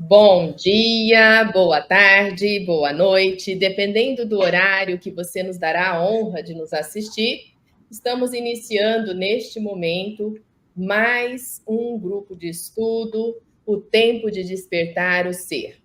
Bom dia, boa tarde, boa noite, dependendo do horário que você nos dará a honra de nos assistir, estamos iniciando neste momento mais um grupo de estudo, o Tempo de Despertar o Ser.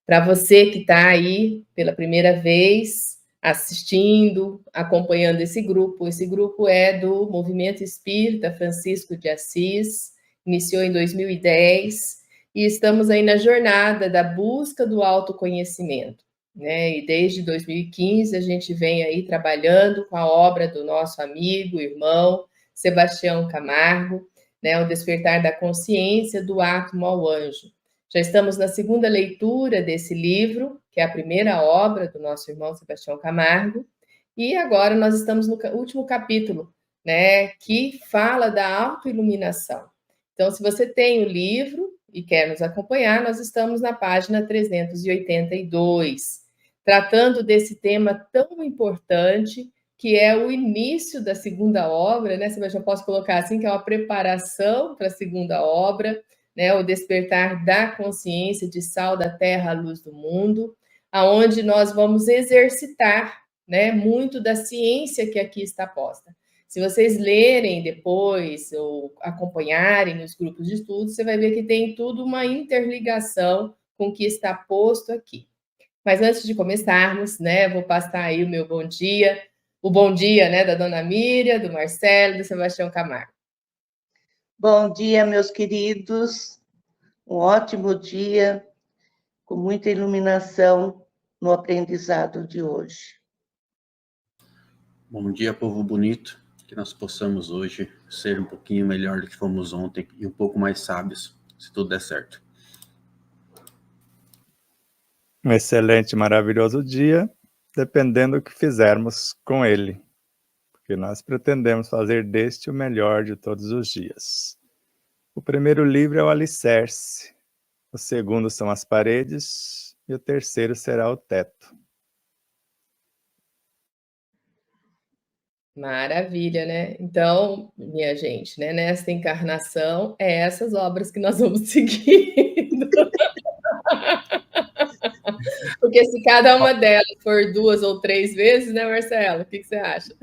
Para você que está aí pela primeira vez assistindo, acompanhando esse grupo é do Movimento Espírita Francisco de Assis, iniciou em 2010 e estamos aí na jornada da busca do autoconhecimento, né? E desde 2015 a gente vem aí trabalhando com a obra do nosso amigo, irmão, Sebastião Camargo, né? O Despertar da Consciência do Átomo ao Anjo. Já estamos na segunda leitura desse livro, que é a primeira obra do nosso irmão Sebastião Camargo, e agora nós estamos no último capítulo, né, que fala da autoiluminação. Então, se você tem o livro e quer nos acompanhar, nós estamos na página 382, tratando desse tema tão importante, que é o início da segunda obra, né, Sebastião, posso colocar assim, que é uma preparação para a segunda obra, né, o despertar da consciência de sal da terra à luz do mundo, aonde nós vamos exercitar, né, muito da ciência que aqui está posta. Se vocês lerem depois ou acompanharem os grupos de estudo, você vai ver que tem tudo uma interligação com o que está posto aqui. Mas antes de começarmos, né, vou passar aí o meu bom dia, o bom dia, né, da dona Miriam, do Marcelo, do Sebastião Camargo. Bom dia, meus queridos. Um ótimo dia, com muita iluminação no aprendizado de hoje. Bom dia, povo bonito. Que nós possamos hoje ser um pouquinho melhor do que fomos ontem e um pouco mais sábios, se tudo der certo. Um excelente, maravilhoso dia, dependendo do que fizermos com ele. Porque nós pretendemos fazer deste o melhor de todos os dias. O primeiro livro é o alicerce, o segundo são as paredes e o terceiro será o teto. Maravilha, né? Então, minha gente, né, nesta encarnação, é essas obras que nós vamos seguindo. Porque se cada uma delas for 2 ou 3 vezes, né, Marcelo? O que você acha?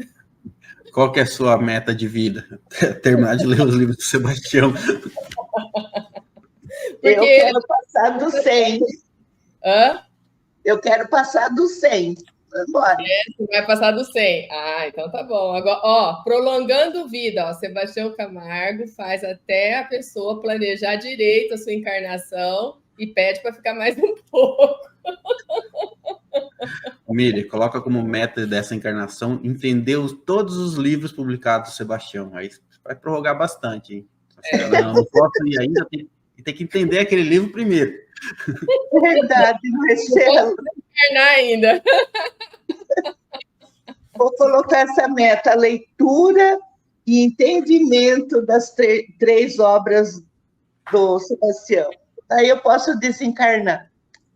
Qual que é a sua meta de vida? Terminar de ler os livros do Sebastião. Eu quero passar do 100. Hã? Eu quero passar do 100. Agora. Você vai passar do 100. Ah, então tá bom. Agora, ó, prolongando vida, ó, Sebastião Camargo faz até a pessoa planejar direito a sua encarnação e pede para ficar mais um pouco. Miriam, coloca como meta dessa encarnação entender todos os livros publicados do Sebastião. Aí vai prorrogar bastante, hein? Não posso ir ainda, tem que entender aquele livro primeiro. Verdade, Marcelo. Não posso encarnar ainda. Vou colocar essa meta, leitura e entendimento das 3 obras do Sebastião. Aí eu posso desencarnar.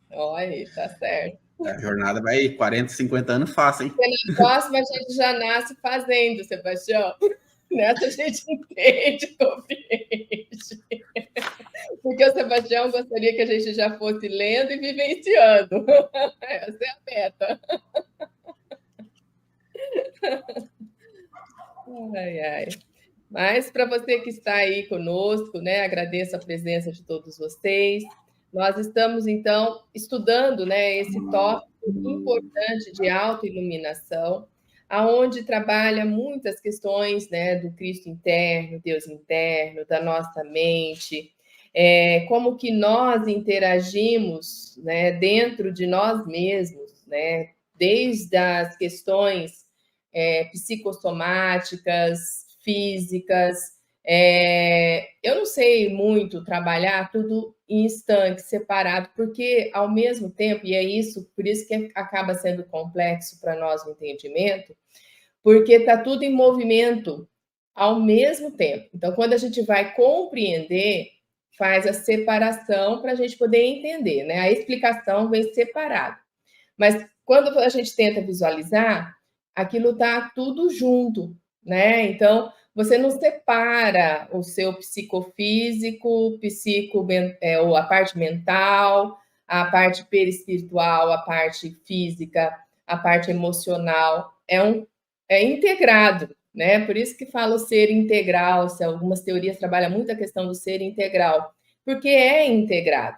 Olha, tá certo. A jornada vai 40, 50 anos fácil, hein? Porque na próxima a gente já nasce fazendo, Sebastião. Nessa a gente entende, compreende. Porque o Sebastião gostaria que a gente já fosse lendo e vivenciando. Essa é a meta. Ai, ai. Mas para você que está aí conosco, né, agradeço a presença de todos vocês. Nós estamos, então, estudando, né, esse tópico importante de autoiluminação, aonde trabalha muitas questões, né, do Cristo interno, Deus interno, da nossa mente, como que nós interagimos, né, dentro de nós mesmos, né, desde as questões psicossomáticas, físicas. Eu não sei muito trabalhar tudo em instantes, separado, porque ao mesmo tempo, e é isso, por isso que acaba sendo complexo para nós o entendimento, porque está tudo em movimento ao mesmo tempo. Então, quando a gente vai compreender, faz a separação para a gente poder entender, né? A explicação vem separada. Mas quando a gente tenta visualizar, aquilo está tudo junto, né? Então, você não separa o seu psicofísico, ou a parte mental, a parte perispiritual, a parte física, a parte emocional. É integrado, né? Por isso que falo ser integral, se algumas teorias trabalham muito a questão do ser integral, porque é integrado.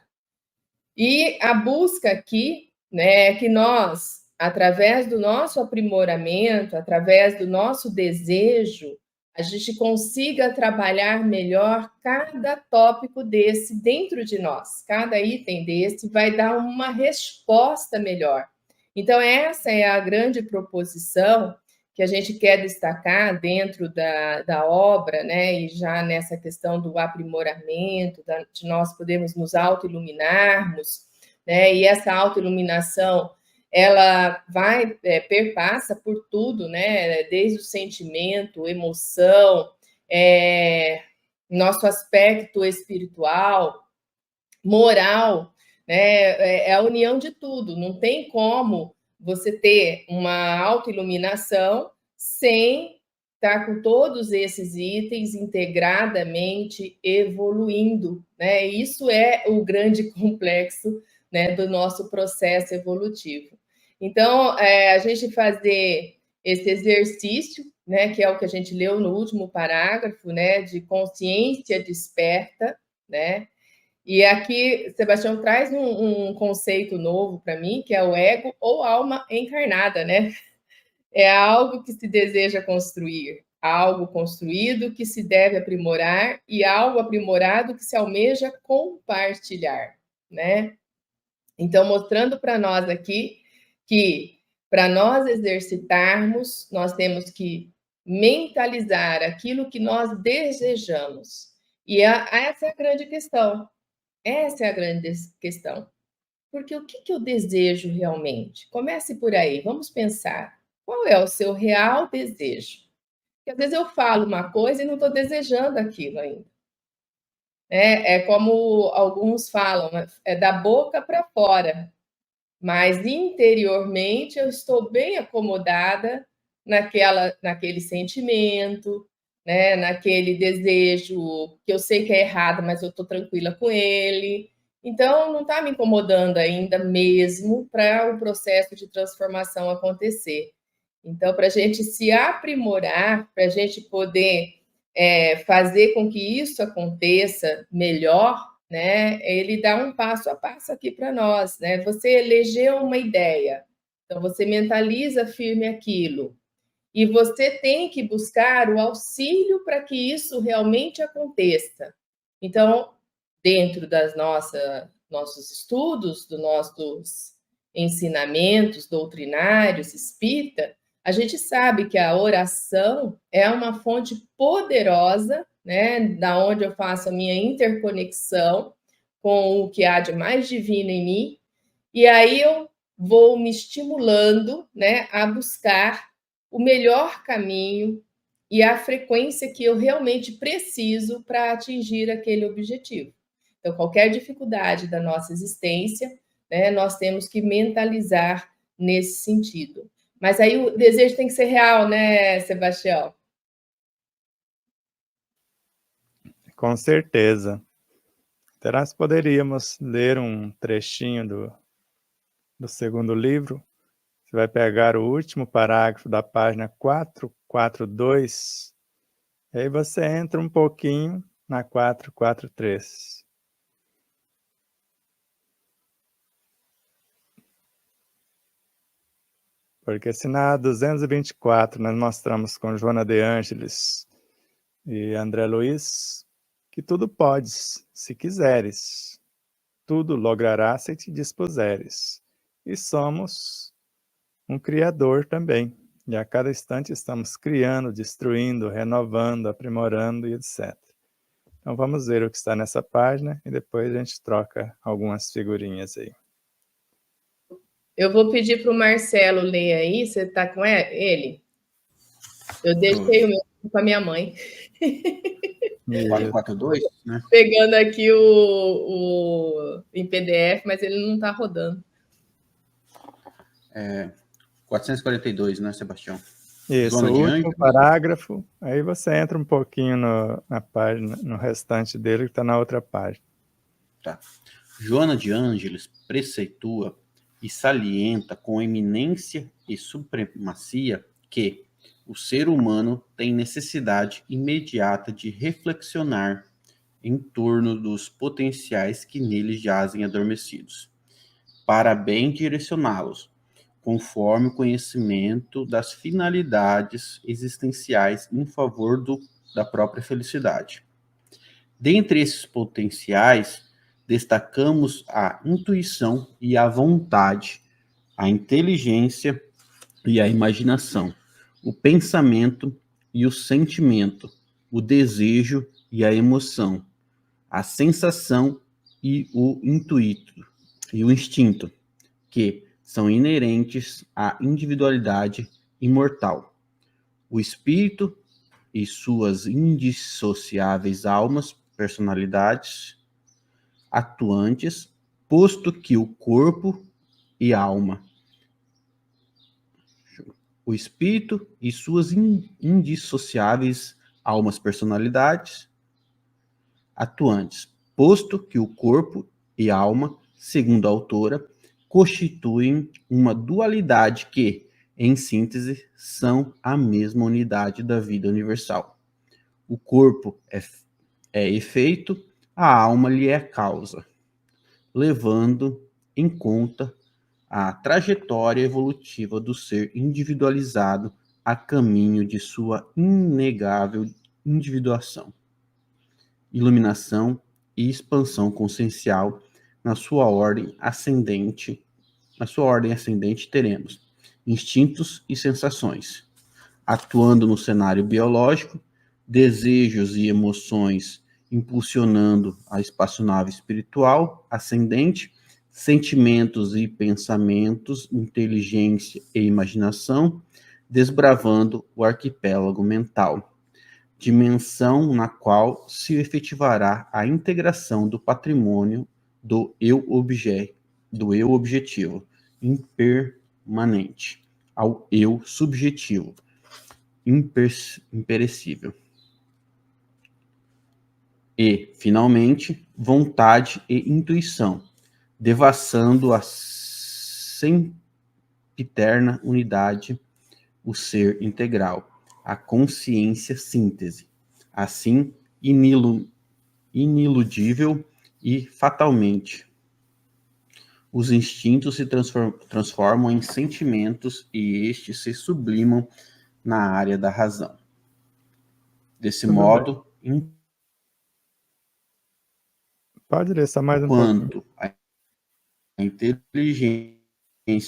E a busca aqui, né, é que nós, através do nosso aprimoramento, através do nosso desejo, a gente consiga trabalhar melhor cada tópico desse dentro de nós. Cada item desse vai dar uma resposta melhor. Então, essa é a grande proposição que a gente quer destacar dentro da obra, né? E já nessa questão do aprimoramento, de nós podermos nos autoiluminarmos, né? E essa autoiluminação, ela perpassa por tudo, né? Desde o sentimento, emoção, nosso aspecto espiritual, moral, né? É a união de tudo. Não tem como você ter uma autoiluminação sem estar com todos esses itens integradamente evoluindo, né? Isso é o grande complexo, né, do nosso processo evolutivo. Então, a gente fazer esse exercício, né, que é o que a gente leu no último parágrafo, né, de consciência desperta, né? E aqui, Sebastião traz um conceito novo para mim, que é o ego ou alma encarnada, né? É algo que se deseja construir, algo construído que se deve aprimorar e algo aprimorado que se almeja compartilhar, né? Então, mostrando para nós aqui que para nós exercitarmos, nós temos que mentalizar aquilo que nós desejamos. E essa é a grande questão. Essa é a grande questão. Porque o que eu desejo realmente? Comece por aí, vamos pensar. Qual é o seu real desejo? Porque às vezes eu falo uma coisa e não estou desejando aquilo ainda. É como alguns falam, é da boca para fora. Mas interiormente eu estou bem acomodada naquele sentimento, né? Naquele desejo que eu sei que é errado, mas eu estou tranquila com ele. Então, não está me incomodando ainda mesmo para o processo de transformação acontecer. Então, para a gente se aprimorar, para a gente poder fazer com que isso aconteça melhor, né? Ele dá um passo a passo aqui para nós, né? Você elegeu uma ideia, então você mentaliza firme aquilo. E você tem que buscar o auxílio para que isso realmente aconteça. Então, dentro das nossos estudos, dos nossos ensinamentos doutrinários espírita, a gente sabe que a oração é uma fonte poderosa, né, da onde eu faço a minha interconexão com o que há de mais divino em mim, e aí eu vou me estimulando, né, a buscar o melhor caminho e a frequência que eu realmente preciso para atingir aquele objetivo. Então, qualquer dificuldade da nossa existência, né, nós temos que mentalizar nesse sentido. Mas aí o desejo tem que ser real, né, Sebastião? Com certeza. Será que poderíamos ler um trechinho do segundo livro? Você vai pegar o último parágrafo da página 442, e aí você entra um pouquinho na 443. Porque se na 224 nós mostramos com Joana de Ângeles e André Luiz que tudo podes, se quiseres, tudo lograrás se te dispuseres. E somos um criador também. E a cada instante estamos criando, destruindo, renovando, aprimorando e etc. Então vamos ver o que está nessa página e depois a gente troca algumas figurinhas aí. Eu vou pedir para o Marcelo ler aí. Você está com ele? Eu deixei o meu com a minha mãe. 442, né? Pegando aqui em PDF, mas ele não está rodando. 442, né, Sebastião? Isso, Zona o de último Ângeles. parágrafo, aí você entra um pouquinho na página, no restante dele, que está na outra página. Tá. Joana de Ângeles preceitua e salienta com eminência e supremacia que o ser humano tem necessidade imediata de reflexionar em torno dos potenciais que nele jazem adormecidos, para bem direcioná-los, conforme o conhecimento das finalidades existenciais em favor da própria felicidade. Dentre esses potenciais, destacamos a intuição e a vontade, a inteligência e a imaginação, o pensamento e o sentimento, o desejo e a emoção, a sensação e o intuito e o instinto, que são inerentes à individualidade imortal. O espírito e suas indissociáveis almas, personalidades atuantes, posto que o corpo e a alma, o espírito e suas indissociáveis almas, personalidades atuantes, posto que o corpo e a alma, segundo a autora, constituem uma dualidade que, em síntese, são a mesma unidade da vida universal. O corpo é efeito, a alma lhe é causa, levando em conta a trajetória evolutiva do ser individualizado a caminho de sua inegável individuação, iluminação e expansão consciencial. Na sua ordem ascendente teremos instintos e sensações, atuando no cenário biológico, desejos e emoções impulsionando a espaçonave espiritual ascendente, sentimentos e pensamentos, inteligência e imaginação, desbravando o arquipélago mental, dimensão na qual se efetivará a integração do patrimônio do eu objetivo, impermanente, ao eu subjetivo, imperecível. E, finalmente, vontade e intuição, devassando a sempiterna unidade, o ser integral, a consciência síntese, assim iniludível e fatalmente. Os instintos se transformam em sentimentos e estes se sublimam na área da razão. Desse modo, Pode ler só mais um pouquinho. enquanto a inteligência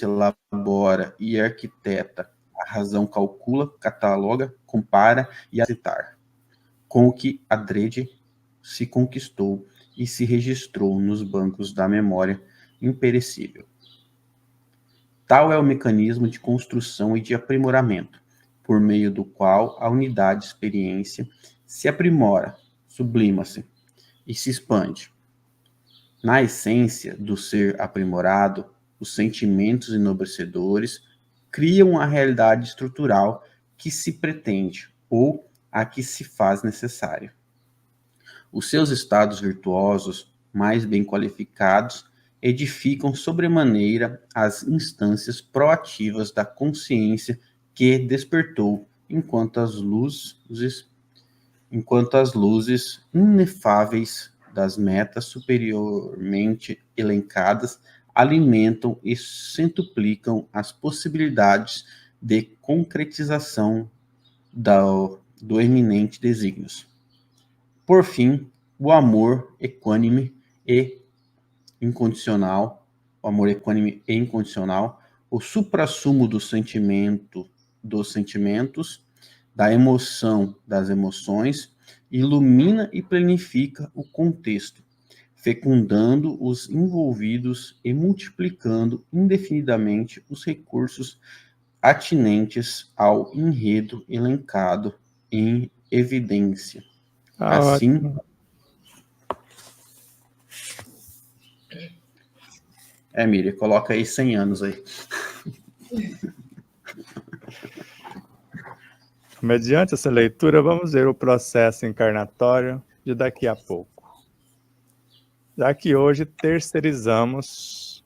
elabora e arquiteta, a razão calcula, cataloga, compara e aceitar, com o que adrede se conquistou e se registrou nos bancos da memória imperecível. Tal é o mecanismo de construção e de aprimoramento, por meio do qual a unidade de experiência se aprimora, sublima-se e se expande. Na essência do ser aprimorado, os sentimentos enobrecedores criam a realidade estrutural que se pretende ou a que se faz necessária. Os seus estados virtuosos, mais bem qualificados, edificam sobremaneira as instâncias proativas da consciência que despertou, enquanto as luzes inefáveis das metas superiormente elencadas alimentam e centuplicam as possibilidades de concretização do eminente desígnios. Por fim, o amor equânime e incondicional, o suprassumo dos sentimentos, da emoção, das emoções, ilumina e planifica o contexto, fecundando os envolvidos e multiplicando indefinidamente os recursos atinentes ao enredo elencado em evidência. Assim, Ótimo. Miriam, coloca aí 100 anos aí. Mediante essa leitura, vamos ver o processo encarnatório de daqui a pouco. Já que hoje terceirizamos,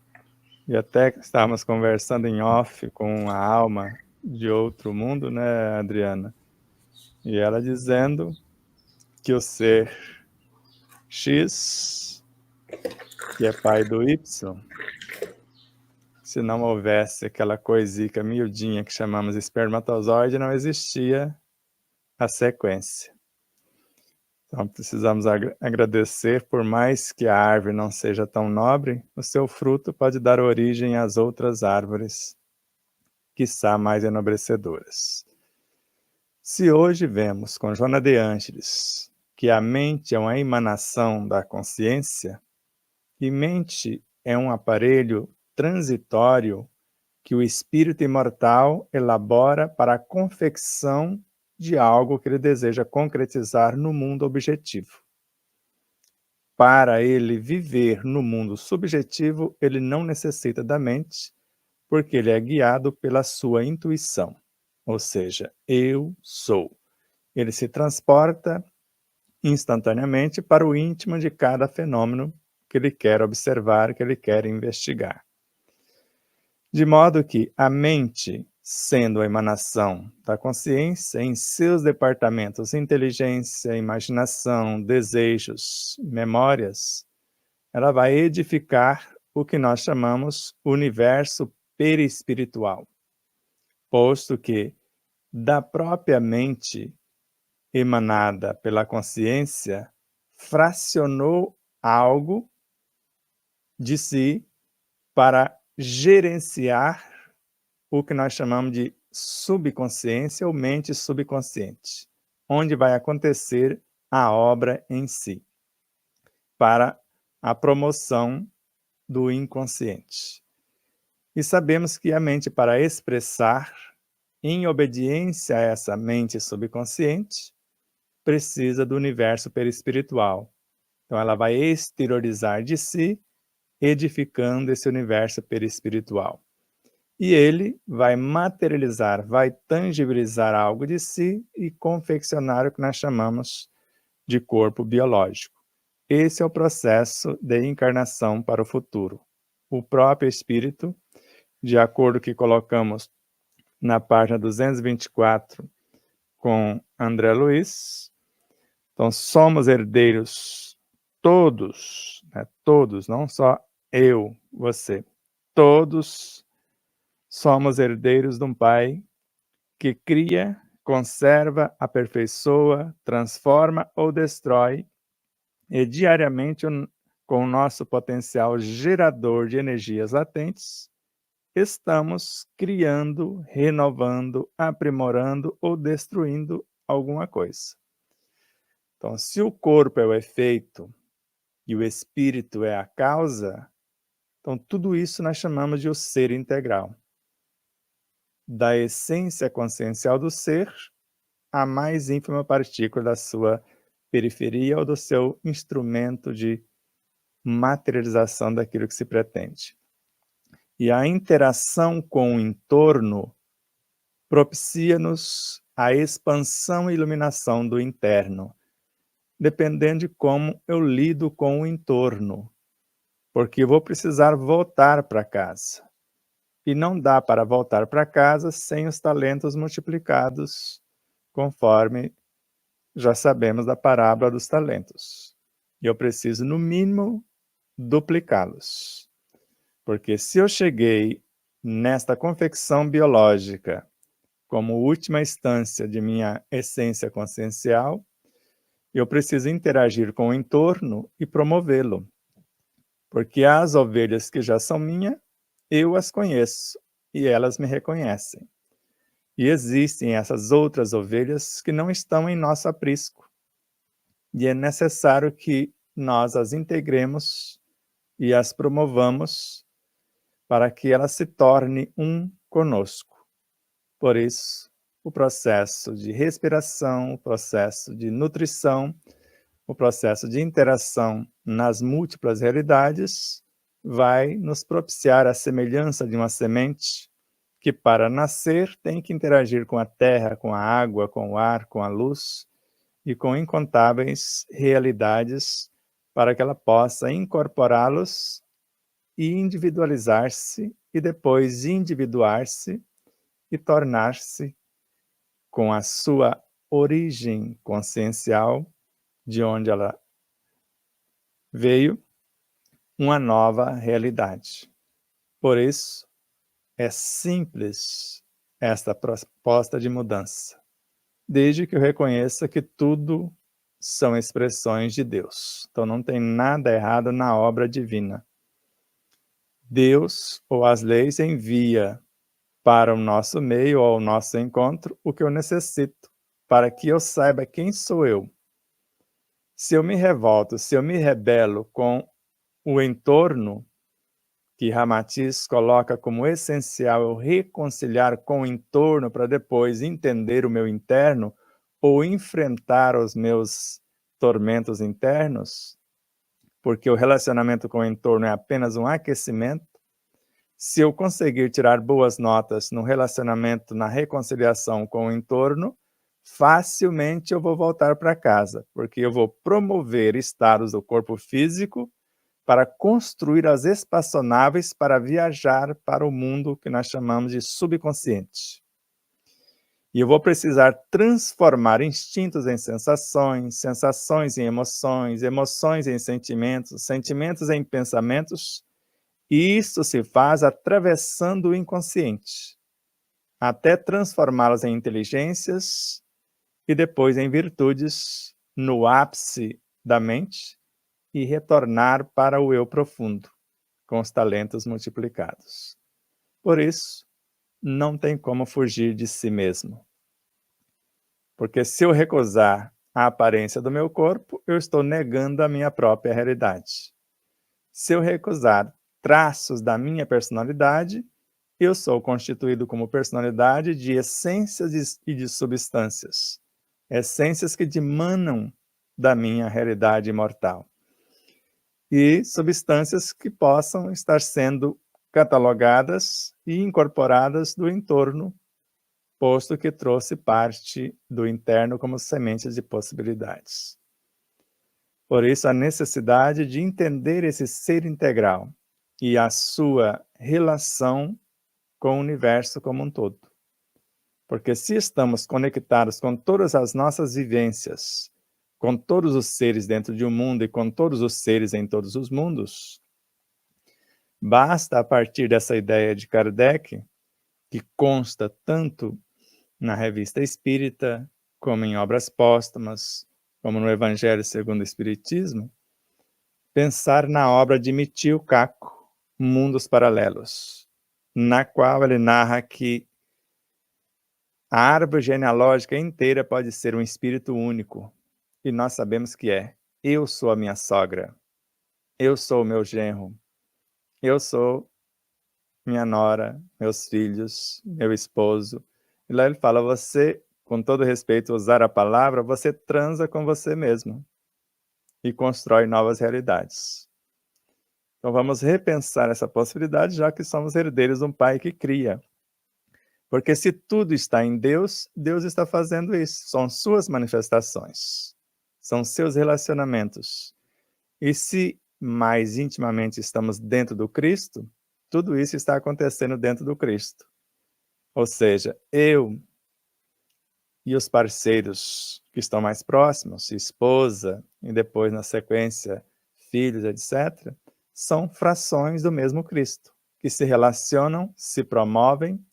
e até estávamos conversando em off com a alma de outro mundo, né, Adriana? E ela dizendo que o ser X, que é pai do Y, se não houvesse aquela coisica miudinha que chamamos espermatozoide, não existia a sequência. Então, precisamos agradecer, por mais que a árvore não seja tão nobre, o seu fruto pode dar origem às outras árvores, quiçá mais enobrecedoras. Se hoje vemos com Joana de Ângeles que a mente é uma emanação da consciência, e mente é um aparelho transitório que o espírito imortal elabora para a confecção de algo que ele deseja concretizar no mundo objetivo. Para ele viver no mundo subjetivo, ele não necessita da mente, porque ele é guiado pela sua intuição, ou seja, eu sou. Ele se transporta instantaneamente para o íntimo de cada fenômeno que ele quer observar, que ele quer investigar. De modo que a mente, sendo a emanação da consciência, em seus departamentos inteligência, imaginação, desejos, memórias, ela vai edificar o que nós chamamos universo perispiritual, posto que da própria mente emanada pela consciência, fracionou algo de si para gerenciar o que nós chamamos de subconsciência ou mente subconsciente, onde vai acontecer a obra em si, para a promoção do inconsciente. E sabemos que a mente, para expressar, em obediência a essa mente subconsciente, precisa do universo perispiritual. Então ela vai exteriorizar de si, edificando esse universo perispiritual. E ele vai materializar, vai tangibilizar algo de si e confeccionar o que nós chamamos de corpo biológico. Esse é o processo de encarnação para o futuro. O próprio espírito, de acordo com o que colocamos na página 224 com André Luiz, então somos herdeiros todos, né? Todos, não só eu, você, todos somos herdeiros de um Pai que cria, conserva, aperfeiçoa, transforma ou destrói, e diariamente, com o nosso potencial gerador de energias latentes, estamos criando, renovando, aprimorando ou destruindo alguma coisa. Então, se o corpo é o efeito e o espírito é a causa, então tudo isso nós chamamos de o ser integral. Da essência consciencial do ser, à mais ínfima partícula da sua periferia ou do seu instrumento de materialização daquilo que se pretende. E a interação com o entorno propicia-nos a expansão e iluminação do interno, dependendo de como eu lido com o entorno, porque eu vou precisar voltar para casa. E não dá para voltar para casa sem os talentos multiplicados, conforme já sabemos da parábola dos talentos. E eu preciso, no mínimo, duplicá-los. Porque se eu cheguei nesta confecção biológica como última instância de minha essência consciencial, eu preciso interagir com o entorno e promovê-lo. Porque as ovelhas que já são minhas, eu as conheço e elas me reconhecem. E existem essas outras ovelhas que não estão em nosso aprisco. E é necessário que nós as integremos e as promovamos para que elas se tornem um conosco. Por isso, o processo de respiração, o processo de nutrição, o processo de interação nas múltiplas realidades vai nos propiciar a semelhança de uma semente que para nascer tem que interagir com a terra, com a água, com o ar, com a luz e com incontáveis realidades para que ela possa incorporá-los e individualizar-se e depois individuar-se e tornar-se, com a sua origem consciencial, de onde ela veio, uma nova realidade. Por isso, é simples esta proposta de mudança, desde que eu reconheça que tudo são expressões de Deus. Então não tem nada errado na obra divina. Deus, ou as leis, envia para o nosso meio ou ao nosso encontro o que eu necessito, para que eu saiba quem sou eu. Se eu me revolto, se eu me rebelo com o entorno, que Ramatiz coloca como essencial eu reconciliar com o entorno para depois entender o meu interno ou enfrentar os meus tormentos internos, porque o relacionamento com o entorno é apenas um aquecimento. Se eu conseguir tirar boas notas no relacionamento, na reconciliação com o entorno, facilmente eu vou voltar para casa, porque eu vou promover estados do corpo físico para construir as espaçonaves para viajar para o mundo que nós chamamos de subconsciente. E eu vou precisar transformar instintos em sensações, sensações em emoções, emoções em sentimentos, sentimentos em pensamentos, e isso se faz atravessando o inconsciente, até transformá-los em inteligências e depois em virtudes no ápice da mente, e retornar para o eu profundo, com os talentos multiplicados. Por isso, não tem como fugir de si mesmo. Porque se eu recusar a aparência do meu corpo, eu estou negando a minha própria realidade. Se eu recusar traços da minha personalidade, eu sou constituído como personalidade de essências e de substâncias. Essências que dimanam da minha realidade imortal. E substâncias que possam estar sendo catalogadas e incorporadas do entorno, posto que trouxe parte do interno como sementes de possibilidades. Por isso, a necessidade de entender esse ser integral e a sua relação com o universo como um todo. Porque se estamos conectados com todas as nossas vivências, com todos os seres dentro de um mundo e com todos os seres em todos os mundos, basta a partir dessa ideia de Kardec, que consta tanto na Revista Espírita, como em obras póstumas, como no Evangelho segundo o Espiritismo, pensar na obra de Michio Kaku, Mundos Paralelos, na qual ele narra que a árvore genealógica inteira pode ser um espírito único, e nós sabemos que é. Eu sou a minha sogra, eu sou o meu genro, eu sou minha nora, meus filhos, meu esposo. E lá ele fala, você, com todo respeito, usar a palavra, você transa com você mesmo e constrói novas realidades. Então vamos repensar essa possibilidade, já que somos herdeiros de um pai que cria. Porque se tudo está em Deus, Deus está fazendo isso. São suas manifestações. São seus relacionamentos. E se mais intimamente estamos dentro do Cristo, tudo isso está acontecendo dentro do Cristo. Ou seja, eu e os parceiros que estão mais próximos, esposa, e depois na sequência filhos, etc., são frações do mesmo Cristo, que se relacionam, se promovem,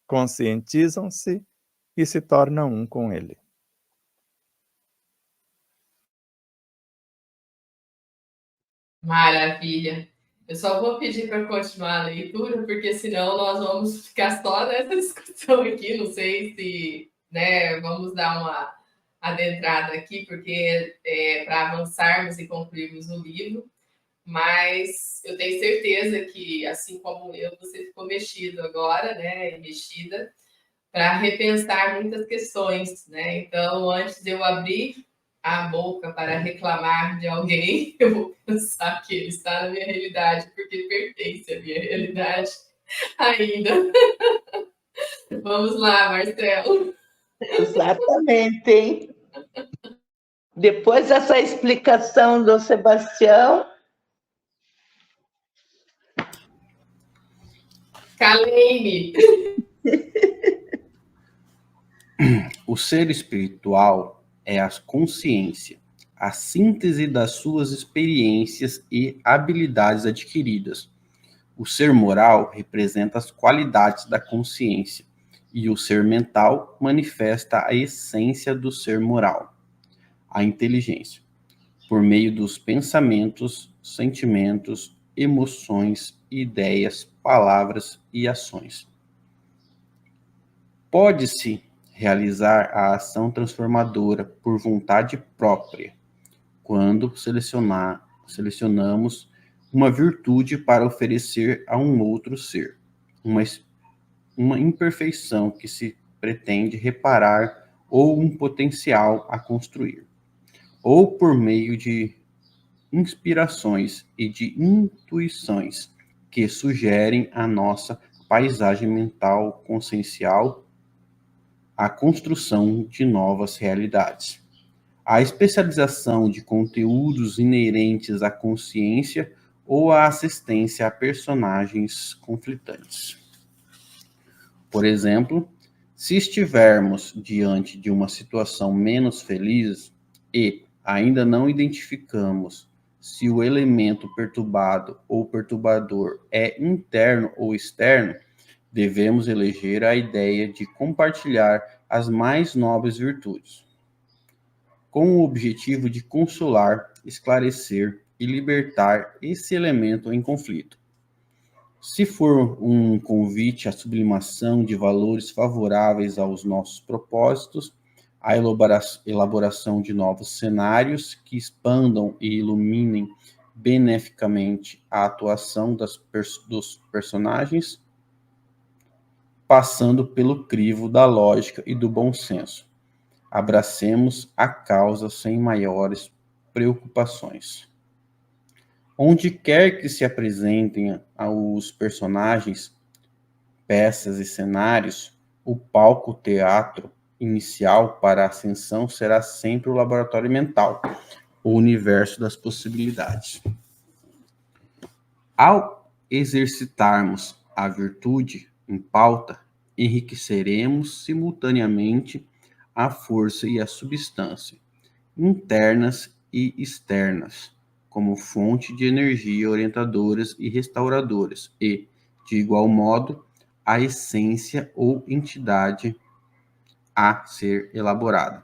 conscientizam-se e se tornam um com ele. Maravilha. Eu só vou pedir para continuar a leitura, porque senão nós vamos ficar só nessa discussão aqui. Não sei se, né, vamos dar uma adentrada aqui, porque para avançarmos e concluirmos o livro. Mas eu tenho certeza que, assim como eu, você ficou mexido agora, né, e mexida, para repensar muitas questões, né? Então, antes de eu abrir a boca para reclamar de alguém, eu vou pensar que ele está na minha realidade, porque pertence à minha realidade ainda. Vamos lá, Marcelo. Exatamente, hein? Depois dessa explicação do Sebastião, Kaleine. O ser espiritual é a consciência, a síntese das suas experiências e habilidades adquiridas. O ser moral representa as qualidades da consciência, e o ser mental manifesta a essência do ser moral, a inteligência, por meio dos pensamentos, sentimentos, emoções, ideias, palavras e ações. Pode-se realizar a ação transformadora por vontade própria, quando selecionamos uma virtude para oferecer a um outro ser, uma imperfeição que se pretende reparar ou um potencial a construir, ou por meio de inspirações e de intuições que sugerem a nossa paisagem mental consciencial a construção de novas realidades. A especialização de conteúdos inerentes à consciência ou a assistência a personagens conflitantes. Por exemplo, se estivermos diante de uma situação menos feliz e ainda não identificamos se o elemento perturbado ou perturbador é interno ou externo, devemos eleger a ideia de compartilhar as mais nobres virtudes, com o objetivo de consolar, esclarecer e libertar esse elemento em conflito. Se for um convite à sublimação de valores favoráveis aos nossos propósitos, a elaboração de novos cenários que expandam e iluminem beneficamente a atuação dos personagens, passando pelo crivo da lógica e do bom senso. Abracemos a causa sem maiores preocupações. Onde quer que se apresentem os personagens, peças e cenários, o palco teatro inicial para a ascensão será sempre o laboratório mental, o universo das possibilidades. Ao exercitarmos a virtude em pauta, enriqueceremos simultaneamente a força e a substância, internas e externas, como fonte de energia orientadoras e restauradoras, e, de igual modo, a essência ou entidade a ser elaborada,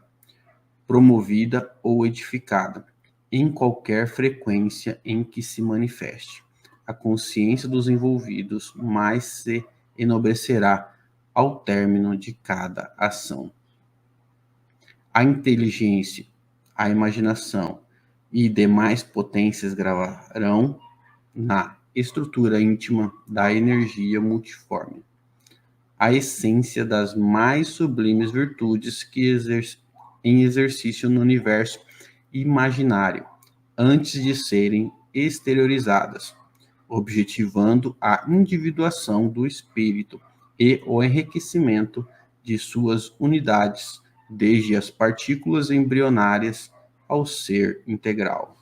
promovida ou edificada, em qualquer frequência em que se manifeste. A consciência dos envolvidos mais se enobrecerá ao término de cada ação. A inteligência, a imaginação e demais potências gravarão na estrutura íntima da energia multiforme a essência das mais sublimes virtudes que em exercício no universo imaginário, antes de serem exteriorizadas, objetivando a individuação do espírito e o enriquecimento de suas unidades, desde as partículas embrionárias ao ser integral.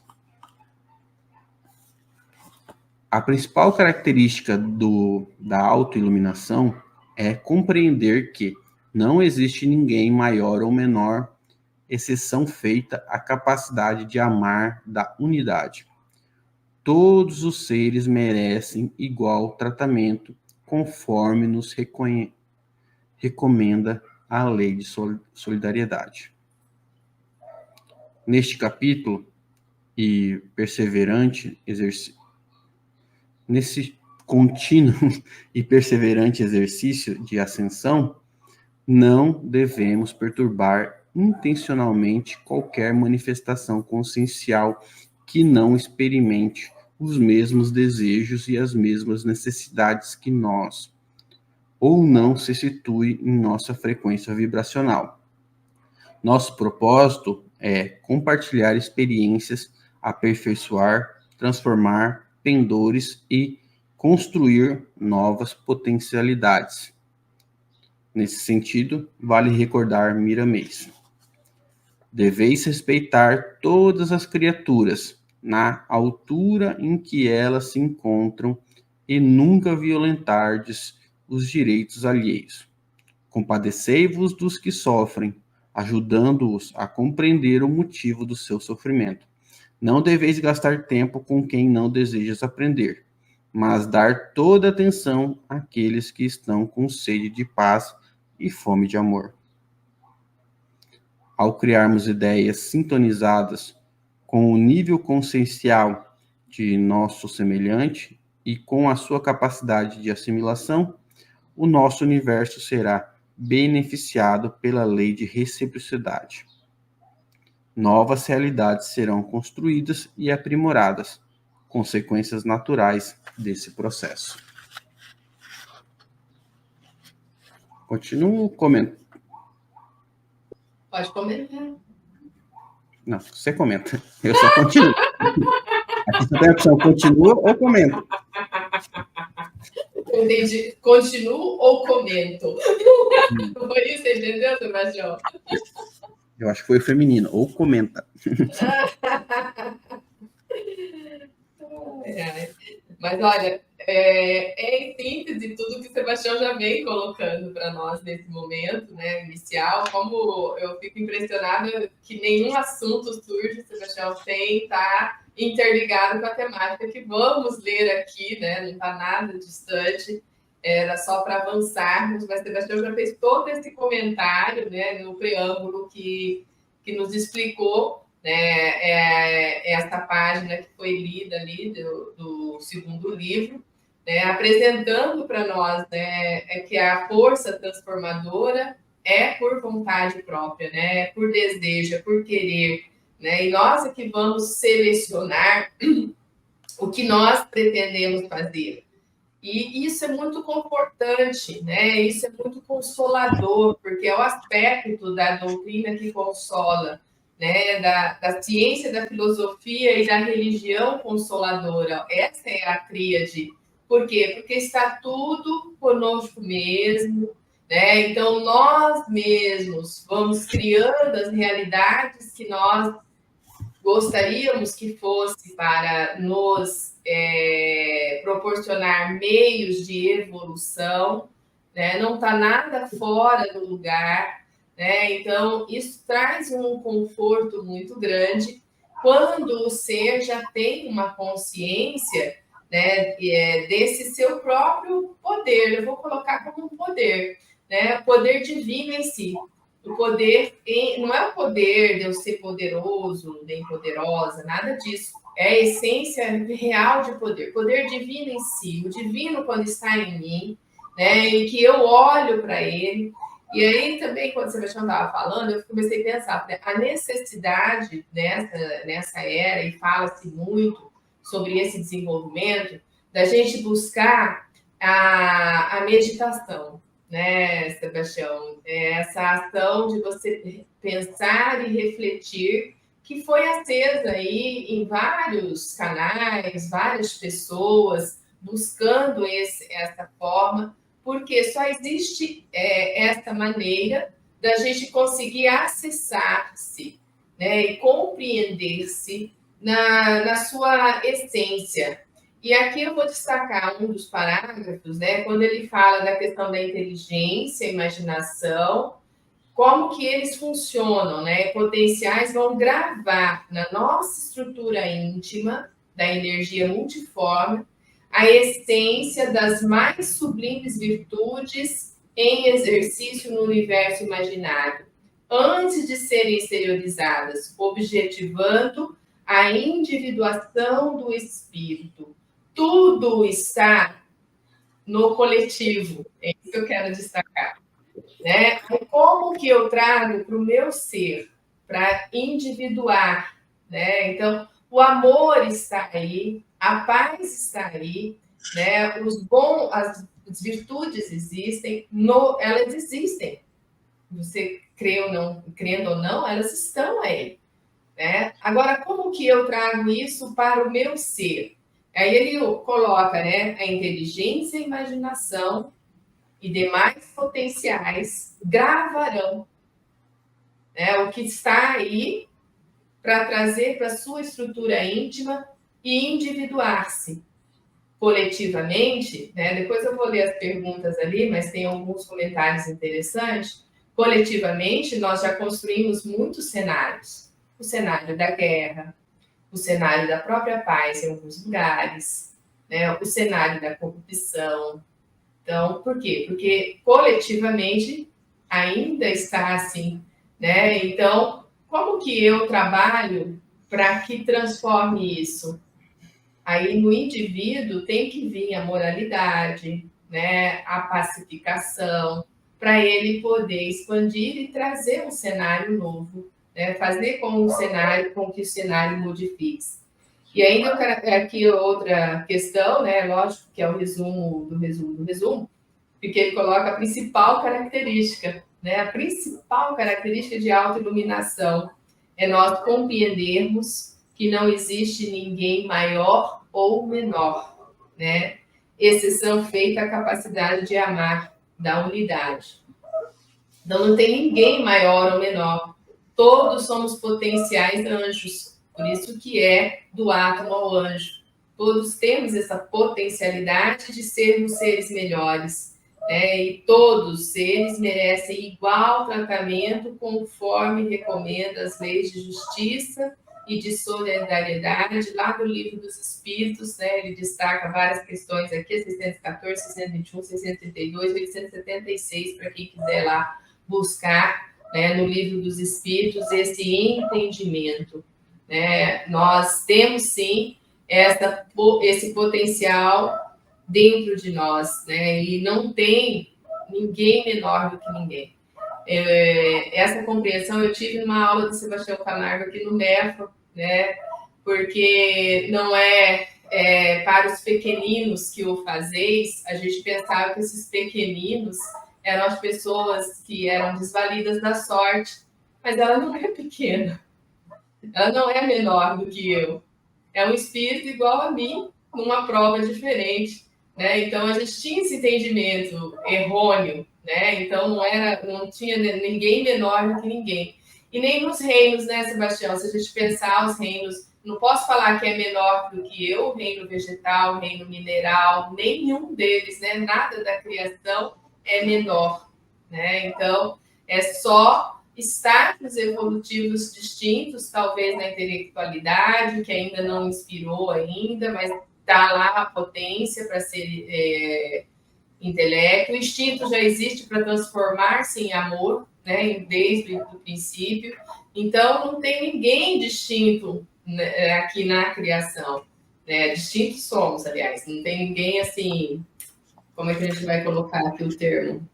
A principal característica da autoiluminação é compreender que não existe ninguém maior ou menor, exceção feita à capacidade de amar da unidade. Todos os seres merecem igual tratamento, conforme nos recomenda a lei de solidariedade. Neste capítulo, e perseverante nesse contínuo e perseverante exercício de ascensão, não devemos perturbar intencionalmente qualquer manifestação consciencial que não experimente os mesmos desejos e as mesmas necessidades que nós, ou não se situe em nossa frequência vibracional. Nosso propósito é compartilhar experiências, aperfeiçoar, transformar pendores e construir novas potencialidades. Nesse sentido, vale recordar Miramês. Deveis respeitar todas as criaturas, na altura em que elas se encontram, e nunca violentardes os direitos alheios. Compadecei-vos dos que sofrem, ajudando-os a compreender o motivo do seu sofrimento. Não deveis gastar tempo com quem não desejas aprender, mas dar toda atenção àqueles que estão com sede de paz e fome de amor. Ao criarmos ideias sintonizadas com o nível consciencial de nosso semelhante e com a sua capacidade de assimilação, o nosso universo será beneficiado pela lei de reciprocidade. Novas realidades serão construídas e aprimoradas, consequências naturais desse processo. Continuo comentando. Pode comentar. Não, você comenta. Eu só continuo. Aqui você tem a opção, continua ou comenta. Entendi. Continuo ou comento? Foi isso, você entendeu, Sebastião? Eu acho que foi o feminino, ou comenta. Mas olha, em síntese tudo que o Sebastião já vem colocando para nós nesse momento, né, inicial, como eu fico impressionada que nenhum assunto surge, Sebastião, sem estar interligado com a temática que vamos ler aqui, né, não está nada distante, era só para avançarmos, mas Sebastião já fez todo esse comentário, né, no preâmbulo que nos explicou, né, essa página que foi lida ali do segundo livro, né, apresentando para nós, né, que a força transformadora é por vontade própria, né, por desejo, é por querer, né, e nós é que vamos selecionar o que nós pretendemos fazer. E isso é muito confortante, né? Isso é muito consolador, porque é o aspecto da doutrina que consola, né? Da ciência, da filosofia e da religião consoladora. Essa é a tríade. Por quê? Porque está tudo conosco mesmo, né? Então, nós mesmos vamos criando as realidades que nós gostaríamos que fosse para nos proporcionar meios de evolução, né? Não está nada fora do lugar, né? Então, isso traz um conforto muito grande quando o ser já tem uma consciência, né, desse seu próprio poder. Eu vou colocar como um poder, né? Poder divino em si. O poder não é o poder de eu ser poderoso, nem poderosa, nada disso. É a essência real de poder, poder divino em si, o divino quando está em mim, né? E que eu olho para ele. E aí também, quando o Sebastião estava falando, eu comecei a pensar, né, a necessidade nessa era, e fala-se muito sobre esse desenvolvimento, da gente buscar a meditação, né, Sebastião? Essa ação de você pensar e refletir, que foi acesa aí em vários canais, várias pessoas buscando essa forma, porque só existe essa maneira da gente conseguir acessar-se, né, e compreender-se na sua essência. E aqui eu vou destacar um dos parágrafos, né, quando ele fala da questão da inteligência, imaginação, como que eles funcionam, né? Potenciais vão gravar na nossa estrutura íntima da energia multiforme a essência das mais sublimes virtudes em exercício no universo imaginário, antes de serem exteriorizadas, objetivando a individuação do espírito. Tudo está no coletivo, é isso que eu quero destacar, né? Como que eu trago para o meu ser, para individuar, né? Então, o amor está aí, a paz está aí, né? As virtudes existem, elas existem. Você crendo ou não, elas estão aí, né? Agora, como que eu trago isso para o meu ser? Aí ele coloca, né, a inteligência e a imaginação e demais potenciais gravarão, né, o que está aí para trazer para a sua estrutura íntima e individuar-se coletivamente, né? Depois eu vou ler as perguntas ali, mas tem alguns comentários interessantes. Coletivamente, nós já construímos muitos cenários. O cenário da guerra, o cenário da própria paz em alguns lugares, né? O cenário da corrupção. Então, por quê? Porque coletivamente ainda está assim, né? Então, como que eu trabalho para que transforme isso? Aí no indivíduo tem que vir a moralidade, né, a pacificação, para ele poder expandir e trazer um cenário novo, né, fazer com que o cenário modifique. E ainda eu quero aqui outra questão, né, lógico que é o resumo do resumo do resumo, porque ele coloca a principal característica, né, a principal característica de autoiluminação é nós compreendermos que não existe ninguém maior ou menor, né? Exceção feita a capacidade de amar, da unidade. Então, não tem ninguém maior ou menor. Todos somos potenciais anjos. Por isso que é do átomo ao anjo. Todos temos essa potencialidade de sermos seres melhores. Né? E todos os seres merecem igual tratamento conforme recomenda as leis de justiça e de solidariedade, lá do Livro dos Espíritos, né? Ele destaca várias questões aqui, 614, 621, 632, 876, para quem quiser lá buscar, né, no Livro dos Espíritos esse entendimento. Né? Nós temos, sim, esse potencial dentro de nós, né? E não tem ninguém menor do que ninguém. Essa compreensão eu tive numa aula do Sebastião Camargo aqui no MEFA, né? Porque não é para os pequeninos que o fazeis. A gente pensava que esses pequeninos eram as pessoas que eram desvalidas da sorte, mas ela não é pequena, ela não é menor do que eu, é um espírito igual a mim, numa prova diferente, né? Então a gente tinha esse entendimento errôneo, né? Então não tinha ninguém menor do que ninguém. E nem nos reinos, né, Sebastião? Se a gente pensar os reinos, não posso falar que é menor do que eu, o reino vegetal, o reino mineral, nenhum deles, né? Nada da criação é menor, né? Então é só estágios evolutivos distintos, talvez na intelectualidade, que ainda não inspirou ainda, mas está lá a potência para ser intelecto. O instinto já existe para transformar-se em amor, né, desde o princípio. Então, não tem ninguém distinto, né, aqui na criação. Né? Distintos somos, aliás. Não tem ninguém assim... Como é que a gente vai colocar aqui o termo?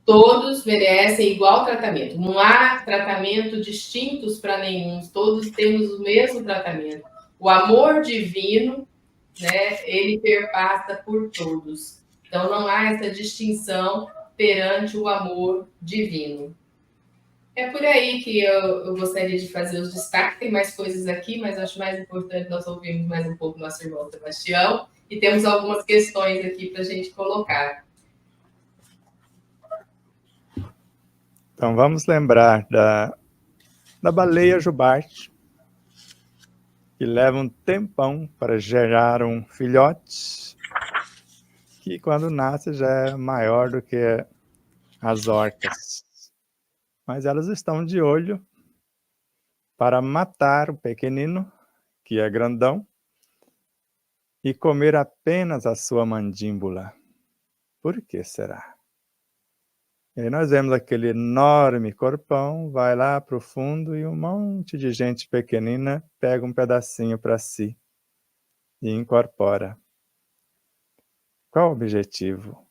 Todos merecem igual tratamento. Não há tratamento distintos para nenhum. Todos temos o mesmo tratamento. O amor divino, né, ele perpassa por todos. Então, não há essa distinção perante o amor divino. É por aí que eu gostaria de fazer os destaques. Tem mais coisas aqui, mas acho mais importante nós ouvirmos mais um pouco nosso irmão Sebastião. E temos algumas questões aqui para a gente colocar. Então, vamos lembrar da baleia jubarte, que leva um tempão para gerar um filhote, que quando nasce já é maior do que as orcas. Mas elas estão de olho para matar o pequenino, que é grandão, e comer apenas a sua mandíbula. Por que será? E aí nós vemos aquele enorme corpão, vai lá para o fundo e um monte de gente pequenina pega um pedacinho para si e incorpora. Qual o objetivo?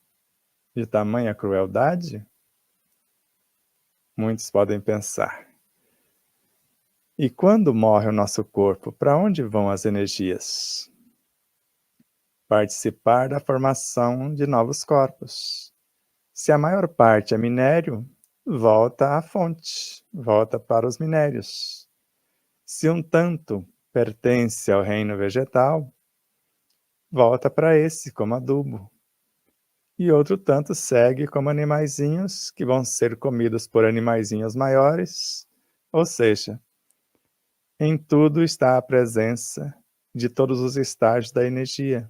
De tamanha crueldade? Muitos podem pensar. E quando morre o nosso corpo, para onde vão as energias? Participar da formação de novos corpos. Se a maior parte é minério, volta à fonte, volta para os minérios. Se um tanto pertence ao reino vegetal, volta para esse como adubo. E outro tanto segue como animaizinhos que vão ser comidos por animaizinhos maiores, ou seja, em tudo está a presença de todos os estágios da energia.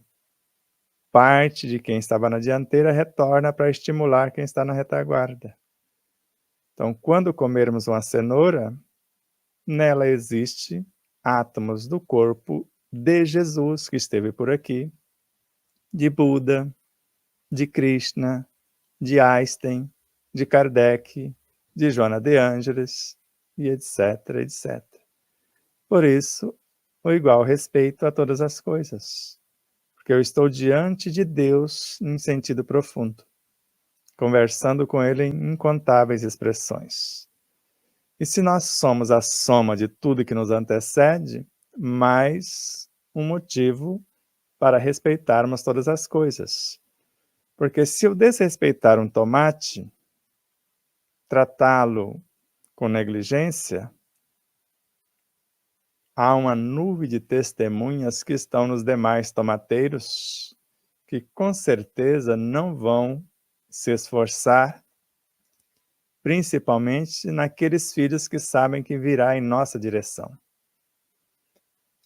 Parte de quem estava na dianteira retorna para estimular quem está na retaguarda. Então, quando comermos uma cenoura, nela existe átomos do corpo de Jesus que esteve por aqui, de Buda, de Krishna, de Einstein, de Kardec, de Joana de Ângeles, e etc, etc. Por isso, o igual respeito a todas as coisas, porque eu estou diante de Deus em sentido profundo, conversando com Ele em incontáveis expressões. E se nós somos a soma de tudo que nos antecede, mais um motivo para respeitarmos todas as coisas. Porque se eu desrespeitar um tomate, tratá-lo com negligência, há uma nuvem de testemunhas que estão nos demais tomateiros que com certeza não vão se esforçar, principalmente naqueles filhos que sabem que virá em nossa direção.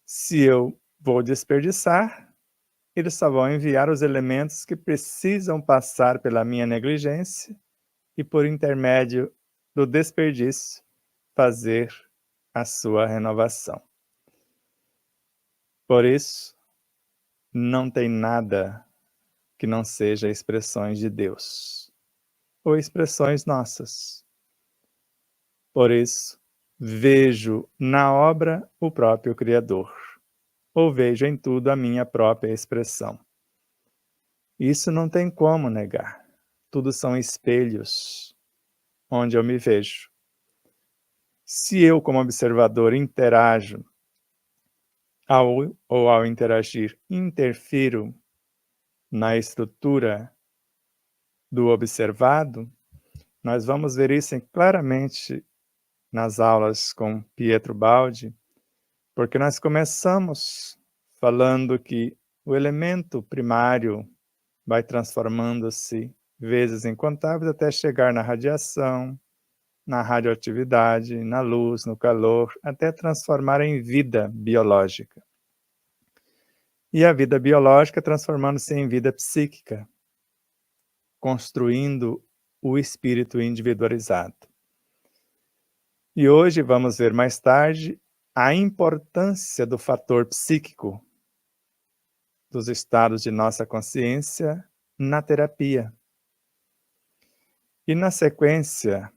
Se eu vou desperdiçar, eles só vão enviar os elementos que precisam passar pela minha negligência e, por intermédio do desperdício, fazer a sua renovação. Por isso, não tem nada que não seja expressões de Deus ou expressões nossas. Por isso, vejo na obra o próprio Criador, ou vejo em tudo a minha própria expressão. Isso não tem como negar. Tudo são espelhos onde eu me vejo. Se eu, como observador, interajo ao interagir, interfiro na estrutura do observado, nós vamos ver isso claramente nas aulas com Pietro Baldi, porque nós começamos falando que o elemento primário vai transformando-se vezes incontáveis até chegar na radiação, na radioatividade, na luz, no calor, até transformar em vida biológica. E a vida biológica transformando-se em vida psíquica, construindo o espírito individualizado. E hoje vamos ver mais tarde a importância do fator psíquico dos estados de nossa consciência na terapia. E na sequência,